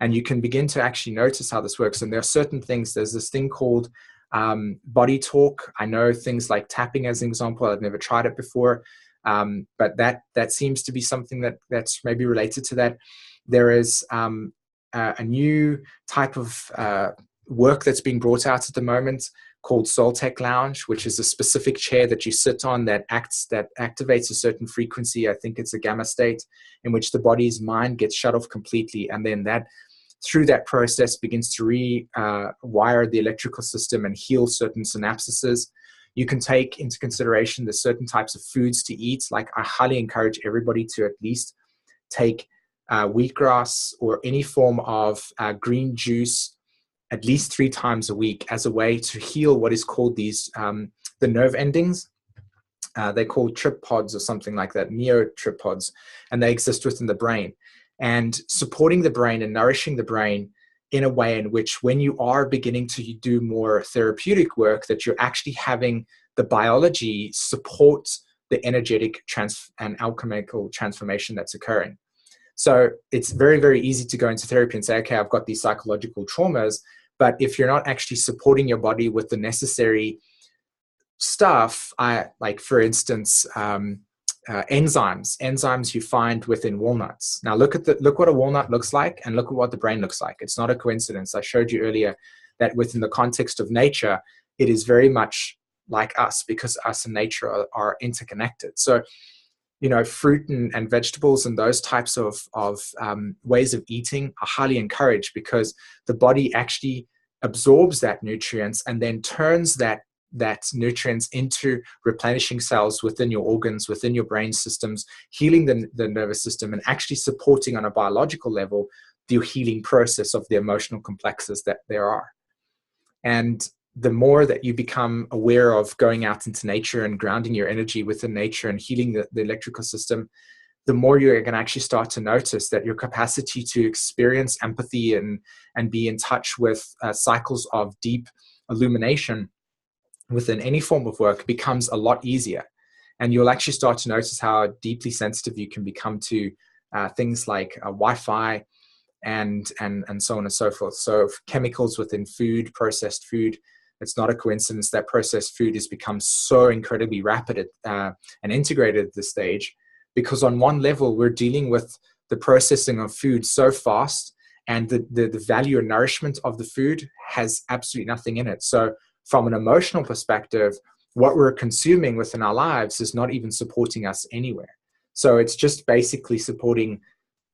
And you can begin to actually notice how this works. And there are certain things. There's this thing called body talk. I know things like tapping as an example. I've never tried it before. But that seems to be something that's maybe related to that. There is a new type of work that's being brought out at the moment called Soul Tech Lounge, which is a specific chair that you sit on that activates a certain frequency. I think it's a gamma state in which the body's mind gets shut off completely, and then that through that process begins to rewire the electrical system and heal certain synapses. You can take into consideration the certain types of foods to eat. Like, I highly encourage everybody to at least take wheatgrass or any form of green juice at least 3 times a week as a way to heal what is called these, the nerve endings. They're called trip pods or something like that, neo-trip pods, and they exist within the brain. And supporting the brain and nourishing the brain in a way in which when you are beginning to do more therapeutic work, that you're actually having the biology support the energetic and alchemical transformation that's occurring. So it's very, very easy to go into therapy and say, okay, I've got these psychological traumas, but if you're not actually supporting your body with the necessary stuff, like for instance, enzymes you find within walnuts. Now look what a walnut looks like, and look at what the brain looks like. It's not a coincidence. I showed you earlier that within the context of nature, it is very much like us, because us and nature are interconnected. So, fruit and vegetables and those types of ways of eating are highly encouraged, because the body actually absorbs that nutrients and then turns that nutrients into replenishing cells within your organs, within your brain systems, healing the nervous system, and actually supporting on a biological level the healing process of the emotional complexes that there are. And the more that you become aware of going out into nature and grounding your energy within nature and healing the electrical system, the more you're going to actually start to notice that your capacity to experience empathy and be in touch with cycles of deep illumination within any form of work becomes a lot easier. And you'll actually start to notice how deeply sensitive you can become to things like Wi-Fi and so on and so forth. So chemicals within food, processed food, it's not a coincidence that processed food has become so incredibly rapid and integrated at this stage, because on one level, we're dealing with the processing of food so fast, and the value and nourishment of the food has absolutely nothing in it. So from an emotional perspective, what we're consuming within our lives is not even supporting us anywhere. So it's just basically supporting,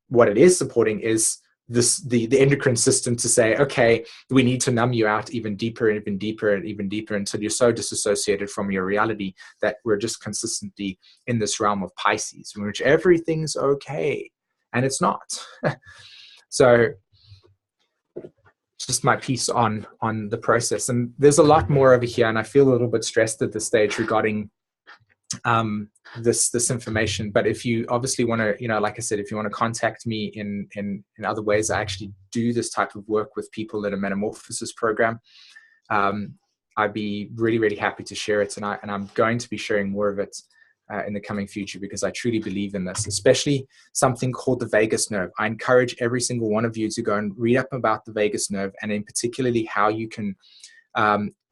what it is supporting is the endocrine system to say, okay, we need to numb you out even deeper and even deeper and even deeper until you're so disassociated from your reality that we're just consistently in this realm of Pisces, in which everything's okay, and it's not. So it's just my piece on the process. And there's a lot more over here, and I feel a little bit stressed at this stage regarding this information. But if you obviously want to, like I said, if you want to contact me in other ways, I actually do this type of work with people in a metamorphosis program. I'd be really, really happy to share it, and I'm going to be sharing more of it in the coming future, because I truly believe in this, especially something called the vagus nerve. I encourage every single one of you to go and read up about the vagus nerve, and in particularly how you can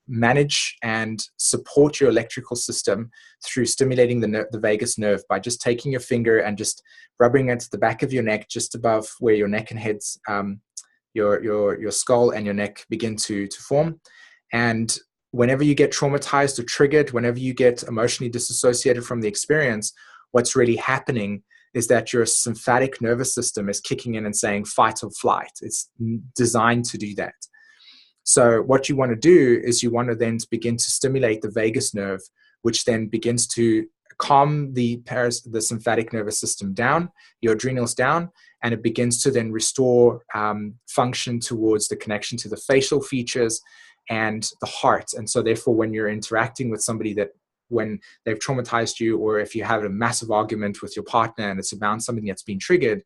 manage and support your electrical system through stimulating the vagus nerve by just taking your finger and just rubbing it to the back of your neck, just above where your neck and heads, your skull and your neck begin to form. And whenever you get traumatized or triggered, whenever you get emotionally disassociated from the experience, what's really happening is that your sympathetic nervous system is kicking in and saying fight or flight. It's designed to do that. So what you want to do is you want to then begin to stimulate the vagus nerve, which then begins to calm the sympathetic nervous system down, your adrenals down, and it begins to then restore function towards the connection to the facial features and the heart. And so therefore, when you're interacting with somebody that, when they've traumatized you, or if you have a massive argument with your partner and it's about something that's been triggered,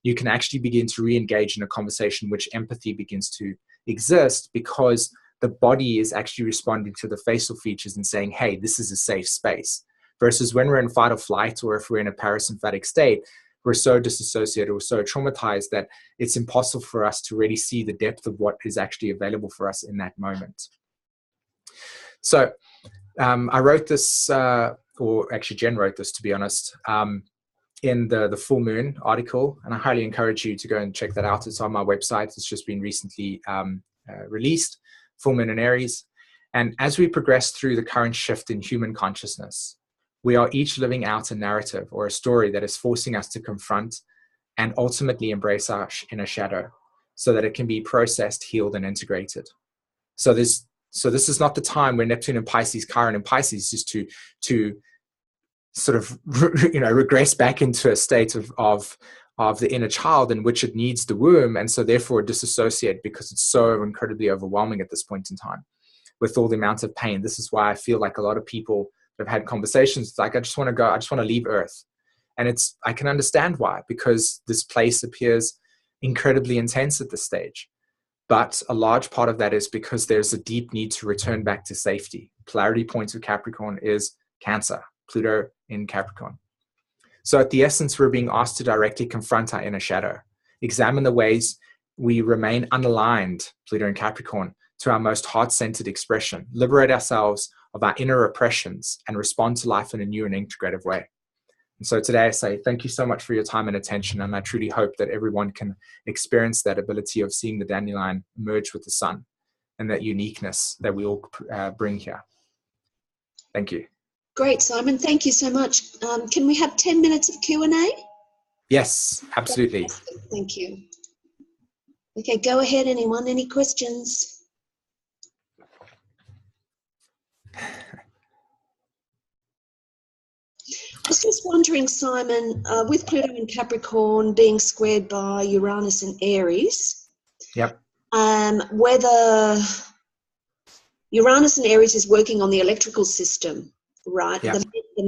you can actually begin to re-engage in a conversation, which empathy begins to exist, because the body is actually responding to the facial features and saying, hey, this is a safe space. Versus when we're in fight or flight, or if we're in a parasympathetic state, we're so disassociated or so traumatized that it's impossible for us to really see the depth of what is actually available for us in that moment. So I wrote this, or actually Jen wrote this, to be honest, in the full moon article, and I highly encourage you to go and check that out. It's on my website. It's just been recently released, full moon in Aries. And as we progress through the current shift in human consciousness, we are each living out a narrative or a story that is forcing us to confront and ultimately embrace our inner shadow, so that it can be processed, healed, and integrated. So this is not the time where Neptune and Pisces, Chiron and Pisces, is to sort of regress back into a state of the inner child in which it needs the womb, and so therefore disassociate, because it's so incredibly overwhelming at this point in time with all the amount of pain. This is why I feel like a lot of people have had conversations like, I just want to go, I just want to leave Earth. And I can understand why, because this place appears incredibly intense at this stage. But a large part of that is because there's a deep need to return back to safety. Polarity point of Capricorn is Cancer, Pluto in Capricorn. So at the essence, we're being asked to directly confront our inner shadow, examine the ways we remain unaligned, Pluto in Capricorn, to our most heart-centered expression, liberate ourselves of our inner oppressions, and respond to life in a new and integrative way. And so today I say thank you so much for your time and attention, and I truly hope that everyone can experience that ability of seeing the dandelion merge with the sun, and that uniqueness that we all bring here. Thank you. Great, Simon. Thank you so much. Can we have 10 minutes of Q&A? Yes, absolutely. Thank you. Okay, go ahead, anyone. Any questions? I was just wondering, Simon, with Pluto in Capricorn being squared by Uranus and Aries, yep. Whether Uranus and Aries is working on the electrical system, right? Yep. The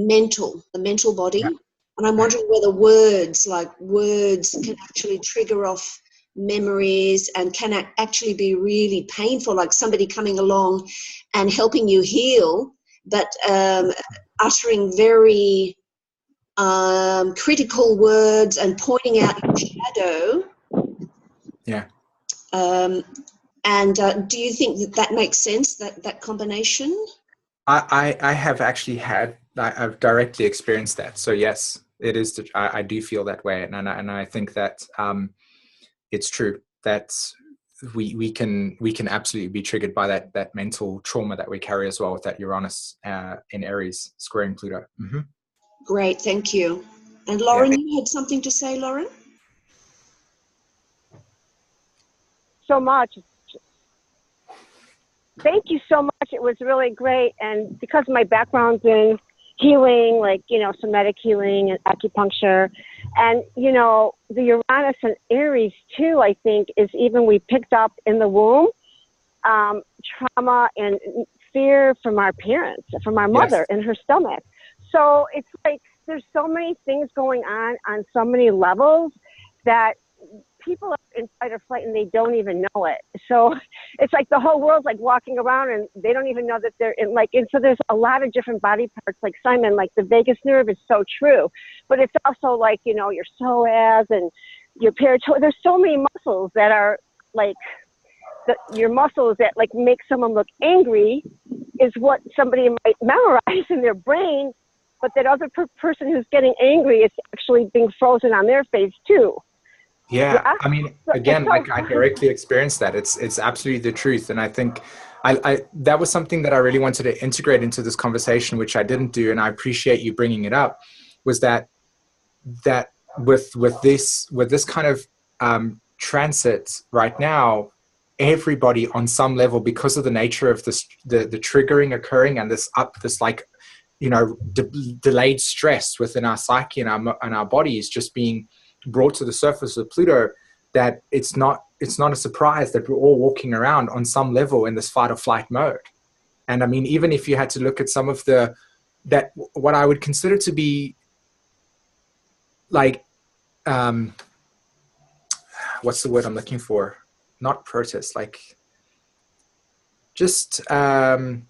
mental body. Yep. And I'm wondering whether words can actually trigger off memories and can actually be really painful, like somebody coming along and helping you heal, but uttering very critical words and pointing out your shadow. Yeah. And do you think that makes sense, that combination? I have actually I've directly experienced that. So yes, it is. I do feel that way, and I think that it's true that we can absolutely be triggered by that mental trauma that we carry as well, with that Uranus in Aries squaring Pluto. Mm-hmm. Great, thank you. And Lauren, Yeah. you had something to say, Lauren? So much. Thank you so much. It was really great. And because my background's in healing, like, somatic healing and acupuncture, and, the Uranus and Aries too, I think, is even we picked up in the womb, trauma and fear from our parents, from our mother in her stomach. So it's like there's so many things going on so many levels that people are in fight or flight and they don't even know it. So it's like the whole world's like walking around and they don't even know that they're in, like, and so there's a lot of different body parts, like Simon, like the vagus nerve is so true, but it's also like, your psoas and your pterygoid. There's so many muscles that are like, your muscles that like make someone look angry is what somebody might memorize in their brain, but that other person who's getting angry is actually being frozen on their face too. Yeah, I mean, again, like I directly experienced that. It's absolutely the truth, and I think I that was something that I really wanted to integrate into this conversation, which I didn't do, and I appreciate you bringing it up. Was that with this kind of transit right now, everybody on some level, because of the nature of this, the triggering occurring, and this like, delayed stress within our psyche and our body is just being brought to the surface of Pluto, that it's not a surprise that we're all walking around on some level in this fight or flight mode. And I mean, even if you had to look at some of what I would consider to be like, what's the word I'm looking for? Not protest, like just like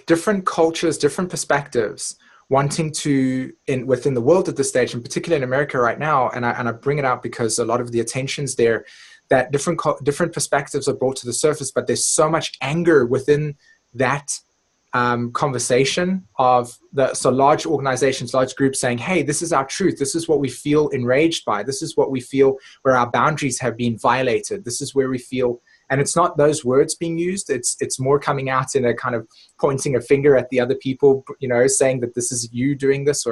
different cultures, different perspectives wanting to, within the world at this stage, and particularly in America right now, and I bring it out because a lot of the attention's there, that different perspectives are brought to the surface, but there's so much anger within that conversation of so large organizations, large groups saying, hey, this is our truth. This is what we feel enraged by. This is what we feel where our boundaries have been violated. This is where we feel, and it's not those words being used. It's more coming out in a kind of pointing a finger at the other people, you know, saying that this is you doing this,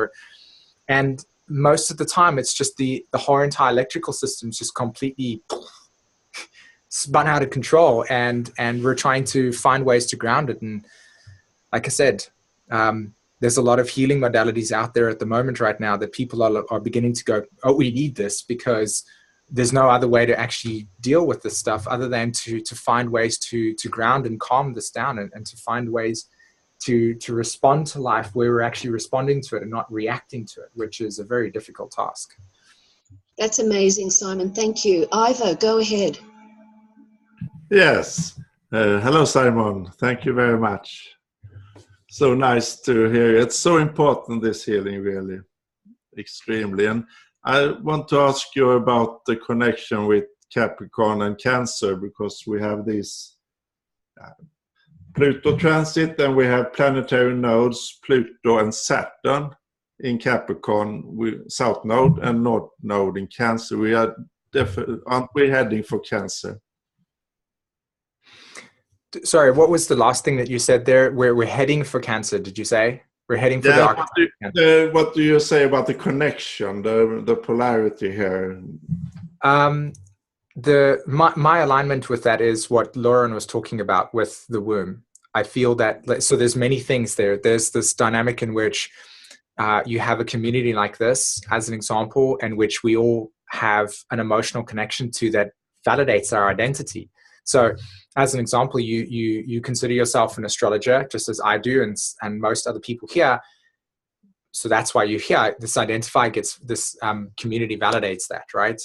and most of the time it's just the whole entire electrical system's just completely spun out of control, and we're trying to find ways to ground it. And like I said, there's a lot of healing modalities out there at the moment right now that people are beginning to go, oh, we need this, because there's no other way to actually deal with this stuff other than to find ways to ground and calm this down, and to find ways to respond to life where we're actually responding to it and not reacting to it, which is a very difficult task. That's amazing, SΥmON. Thank you. Ivo, go ahead. Yes. Hello, SΥmON. Thank you very much. So nice to hear you. It's so important, this healing, really. Extremely. And I want to ask you about the connection with Capricorn and Cancer, because we have this Pluto transit, and we have planetary nodes, Pluto and Saturn in Capricorn, South Node and North Node in Cancer. We are aren't we heading for Cancer? Sorry, what was the last thing that you said there? We're heading for Cancer, did you say? We're heading for the archetype. What do you say about the connection, the polarity here? My alignment with that is what Lauren was talking about with the womb. I feel that, so there's many things there. There's this dynamic in which you have a community like this, as an example, in which we all have an emotional connection to that validates our identity. So as an example, you consider yourself an astrologer, just as I do, and most other people here. So that's why you're here. This identifier gets, this community validates that, right?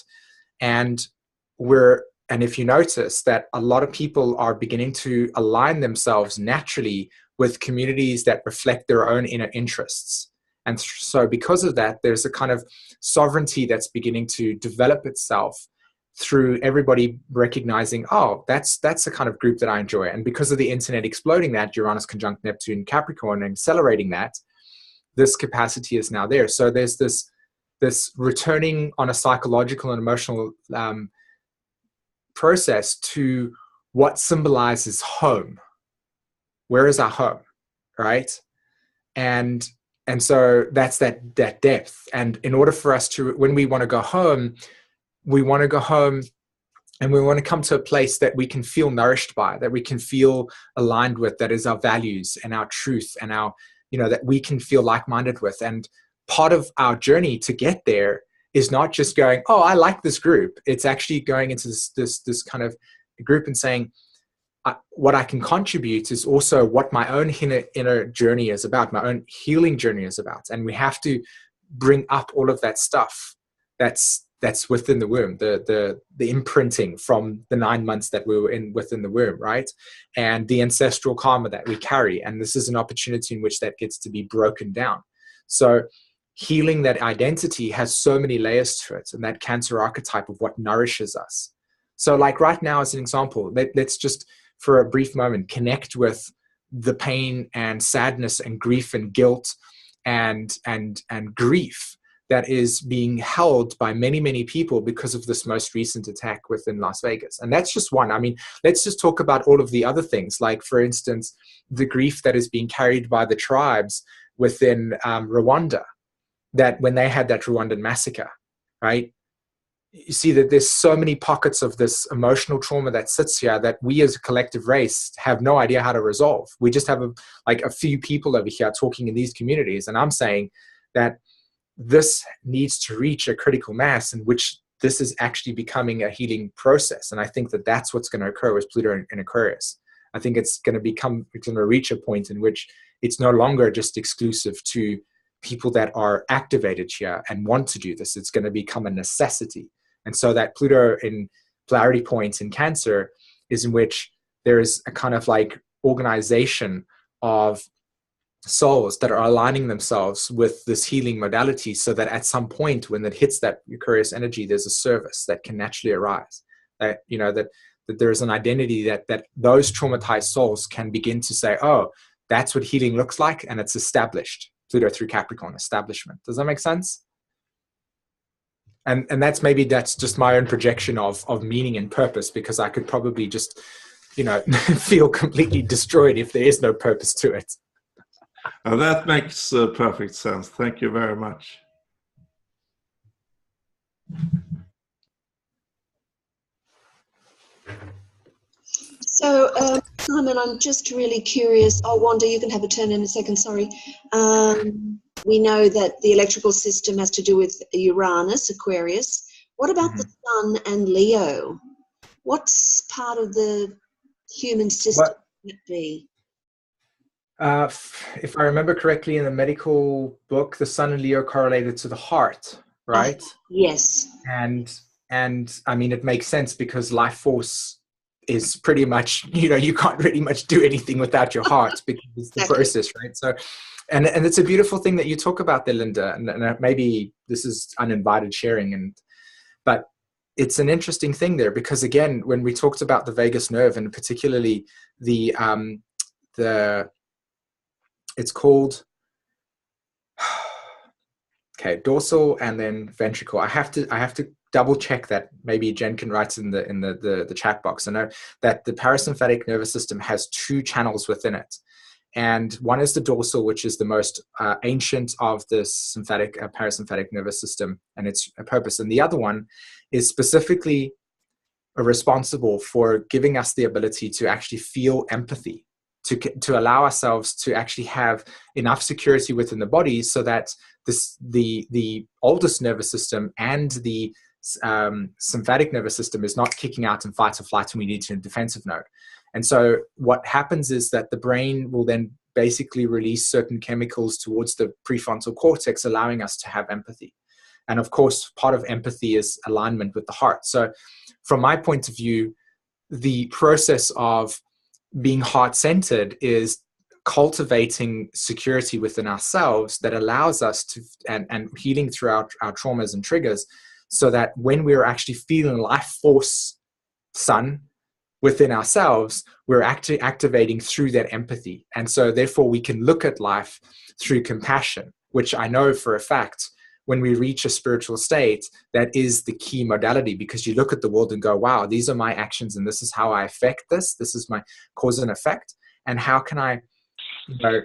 And if you notice that a lot of people are beginning to align themselves naturally with communities that reflect their own inner interests. And so because of that, there's a kind of sovereignty that's beginning to develop itself through everybody recognizing, oh, that's the kind of group that I enjoy. And because of the internet exploding that, Uranus conjunct Neptune, Capricorn, and accelerating that, this capacity is now there. So there's this returning on a psychological and emotional process to what symbolizes home. Where is our home, right? And so that's that depth. And in order for us to, when we want to go home, we want to go home and we want to come to a place that we can feel nourished by, that we can feel aligned with, that is our values and our truth and our, that we can feel like-minded with. And part of our journey to get there is not just going, oh, I like this group. It's actually going into this kind of group and saying, what I can contribute is also what my own inner journey is about, my own healing journey is about. And we have to bring up all of that stuff that's within the womb, the imprinting from the 9 months that we were within the womb, right? And the ancestral karma that we carry. And this is an opportunity in which that gets to be broken down. So healing that identity has so many layers to it, and that Cancer archetype of what nourishes us. So like right now, as an example, let's just for a brief moment connect with the pain and sadness and grief and guilt and grief that is being held by many, many people because of this most recent attack within Las Vegas. And that's just one. I mean, let's just talk about all of the other things, like, for instance, the grief that is being carried by the tribes within Rwanda, that when they had that Rwandan massacre, right? You see that there's so many pockets of this emotional trauma that sits here that we as a collective race have no idea how to resolve. We just have a few people over here talking in these communities. And I'm saying that this needs to reach a critical mass in which this is actually becoming a healing process. And I think that that's what's going to occur with Pluto in Aquarius. I think it's going to reach a point in which it's no longer just exclusive to people that are activated here and want to do this. It's going to become a necessity. And so that Pluto in polarity point in Cancer is in which there is a kind of like organization of souls that are aligning themselves with this healing modality, so that at some point when it hits that Aquarius energy, there's a service that can naturally arise. That, you know, that there's an identity that those traumatized souls can begin to say, oh, that's what healing looks like, and it's established. Pluto through Capricorn, establishment. Does that make sense? And that's just my own projection of meaning and purpose, because I could probably just, you know, feel completely destroyed if there is no purpose to it. That makes perfect sense. Thank you very much. So, SÍmON, I'm just really curious. Oh, Wanda, you can have a turn in a second, sorry. We know that the electrical system has to do with Uranus, Aquarius. What about the Sun and Leo? What's part of the human system would it be? If I remember correctly, in the medical book, the Sun and Leo correlated to the heart, right? Yes. And I mean, it makes sense because life force is pretty much, you know, you can't really much do anything without your heart because it's the process, right? So, and it's a beautiful thing that you talk about there, Linda, and maybe this is uninvited sharing, but it's an interesting thing there, because again, when we talked about the vagus nerve, and particularly it's called, okay, dorsal and then ventricle. I have to double check that. Maybe Jen can write in the chat box. I know that the parasympathetic nervous system has two channels within it. And one is the dorsal, which is the most ancient of the parasympathetic nervous system and its purpose. And the other one is specifically responsible for giving us the ability to actually feel empathy, to allow ourselves to actually have enough security within the body, so that the oldest nervous system and the sympathetic nervous system is not kicking out in fight or flight when we need to in defensive mode. And so what happens is that the brain will then basically release certain chemicals towards the prefrontal cortex, allowing us to have empathy. And of course, part of empathy is alignment with the heart. So from my point of view, the process of being heart-centered is cultivating security within ourselves that allows us to, and healing through our traumas and triggers, so that when we're actually feeling life force sun within ourselves, we're actually activating through that empathy. And so therefore we can look at life through compassion, which I know for a fact, when we reach a spiritual state, that is the key modality, because you look at the world and go, wow, these are my actions and this is how I affect this. This is my cause and effect. And how can I, you know,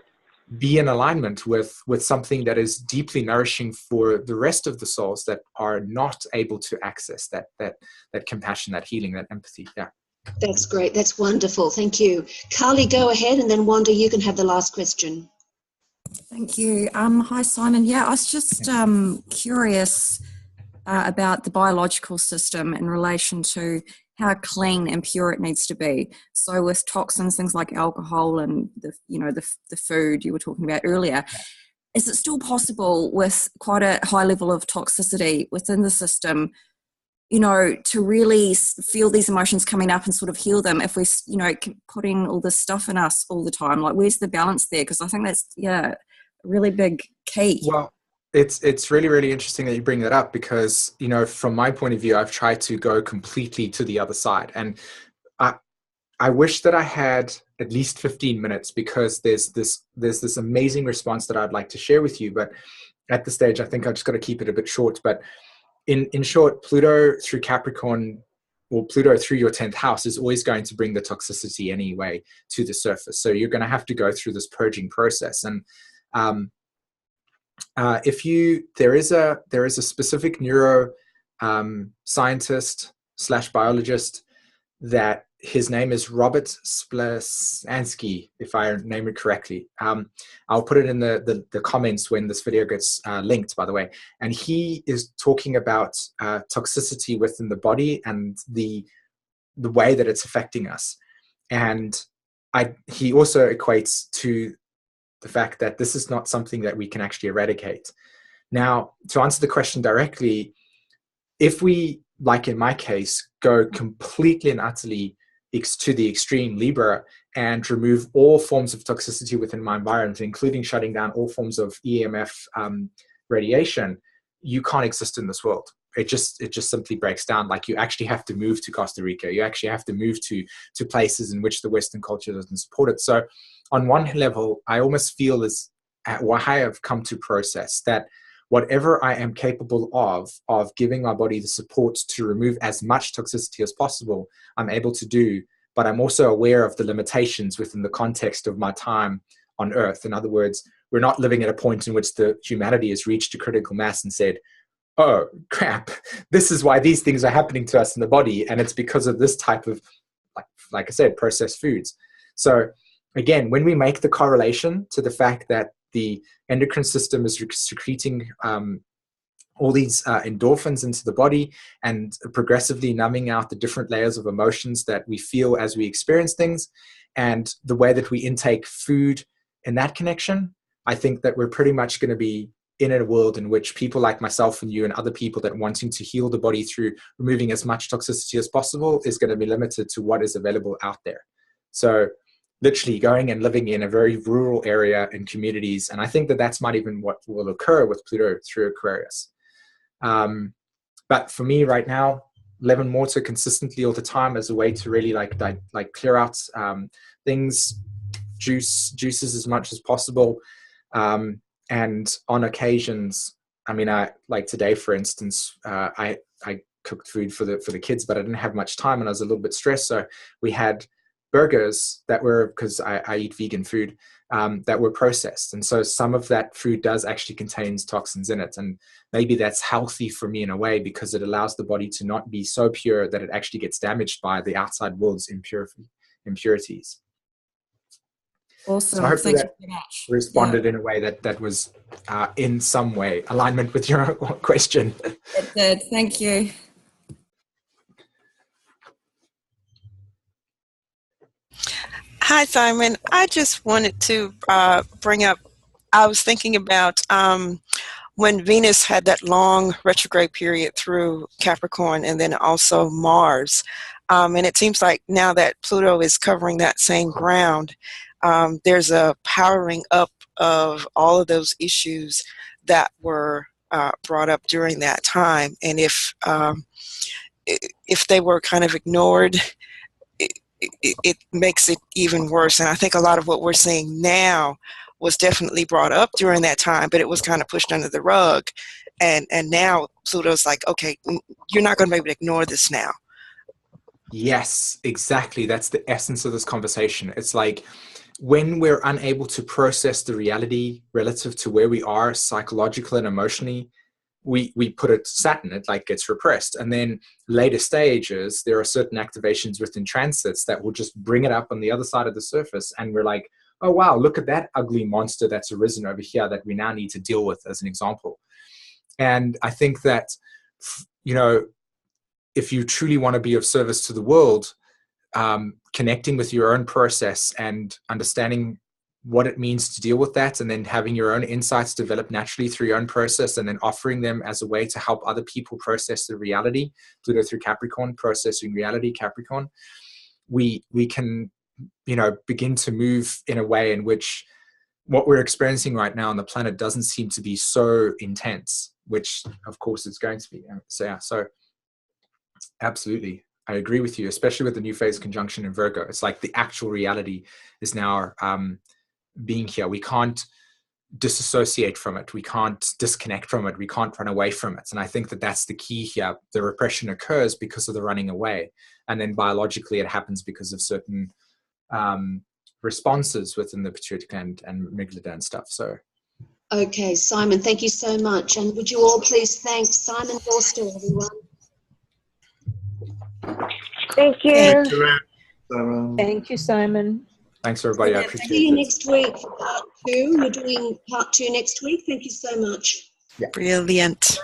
be in alignment with something that is deeply nourishing for the rest of the souls that are not able to access that compassion, that healing, that empathy. Yeah. That's great. That's wonderful. Thank you. Carly, go ahead, and then Wanda, you can have the last question. Thank you. Hi, SÍmON. Yeah, I was just curious about the biological system in relation to how clean and pure it needs to be. So with toxins, things like alcohol and the food you were talking about earlier, is it still possible with quite a high level of toxicity within the system, you know, to really feel these emotions coming up and sort of heal them if we, you know, keep putting all this stuff in us all the time? Like, where's the balance there? Because I think that's, a really big key. Well, it's really, really interesting that you bring that up, because, you know, from my point of view, I've tried to go completely to the other side. And I wish that I had at least 15 minutes, because there's this amazing response that I'd like to share with you. But at this stage, I think I've just got to keep it a bit short. But in short, Pluto through Capricorn, or Pluto through your 10th house, is always going to bring the toxicity anyway to the surface. So you're going to have to go through this purging process. And there is a specific neuro scientist / biologist that his name is Robert Splansky, if I name it correctly. I'll put it in the comments when this video gets linked, by the way. And he is talking about toxicity within the body and the way that it's affecting us. And he also equates to the fact that this is not something that we can actually eradicate. Now, to answer the question directly, if we, like in my case, go completely and utterly to the extreme Libra and remove all forms of toxicity within my environment, including shutting down all forms of EMF radiation, you can't exist in this world. It just simply breaks down. Like, you actually have to move to Costa Rica. You actually have to move to places in which the Western culture doesn't support it. So on one level, I almost feel as what I have come to process that whatever I am capable of giving my body the support to remove as much toxicity as possible, I'm able to do, but I'm also aware of the limitations within the context of my time on Earth. In other words, we're not living at a point in which the humanity has reached a critical mass and said, oh, crap, this is why these things are happening to us in the body, and it's because of this type of, like I said, processed foods. So again, when we make the correlation to the fact that the endocrine system is secreting all these endorphins into the body and progressively numbing out the different layers of emotions that we feel as we experience things, and the way that we intake food in that connection, I think that we're pretty much going to be in a world in which people like myself and you and other people that wanting to heal the body through removing as much toxicity as possible is going to be limited to what is available out there. So literally going and living in a very rural area in communities. And I think that that's not even what will occur with Pluto through Aquarius. But for me right now, lemon water consistently all the time as a way to really like clear out things, juices as much as possible. And on occasions, I mean, like today, for instance, I cooked food for the kids, but I didn't have much time and I was a little bit stressed. So we had burgers that were, because I eat vegan food, that were processed. And so some of that food does actually contains toxins in it. And maybe that's healthy for me in a way, because it allows the body to not be so pure that it actually gets damaged by the outside world's impurities. Awesome. So hopefully Thank you so much. Responded in a way that was in some way alignment with your question. It did. Thank you. Hi, SÍmON. I just wanted to bring up, I was thinking about when Venus had that long retrograde period through Capricorn, and then also Mars. And it seems like now that Pluto is covering that same ground, there's a powering up of all of those issues that were brought up during that time. And if they were kind of ignored, it makes it even worse. And I think a lot of what we're seeing now was definitely brought up during that time, but it was kind of pushed under the rug. And now Pluto's like, okay, you're not going to be able to ignore this now. Yes, exactly. That's the essence of this conversation. It's like when we're unable to process the reality relative to where we are psychologically and emotionally, we put it Saturn, it like gets repressed. And then later stages, there are certain activations within transits that will just bring it up on the other side of the surface. And we're like, oh, wow, look at that ugly monster that's arisen over here that we now need to deal with, as an example. And I think that, you know, if you truly want to be of service to the world, connecting with your own process and understanding what it means to deal with that, and then having your own insights develop naturally through your own process, and then offering them as a way to help other people process the reality, Pluto through Capricorn, processing reality, Capricorn, we can, you know, begin to move in a way in which what we're experiencing right now on the planet doesn't seem to be so intense, which of course it's going to be. So yeah, so absolutely. I agree with you, especially with the new phase conjunction in Virgo. It's like the actual reality is now being here. We can't disassociate from it. We can't disconnect from it. We can't run away from it. And I think that that's the key here. The repression occurs because of the running away. And then biologically it happens because of certain responses within the pituitary gland and amygdala and stuff. So. Okay, SÍmON, thank you so much. And would you all please thank SÍmON Vorster, everyone? Thank you. SÍmON. Thank you, SÍmON. Thanks, everybody. I appreciate See you it. next week for part 2. You're doing part 2 next week. Thank you so much. Brilliant.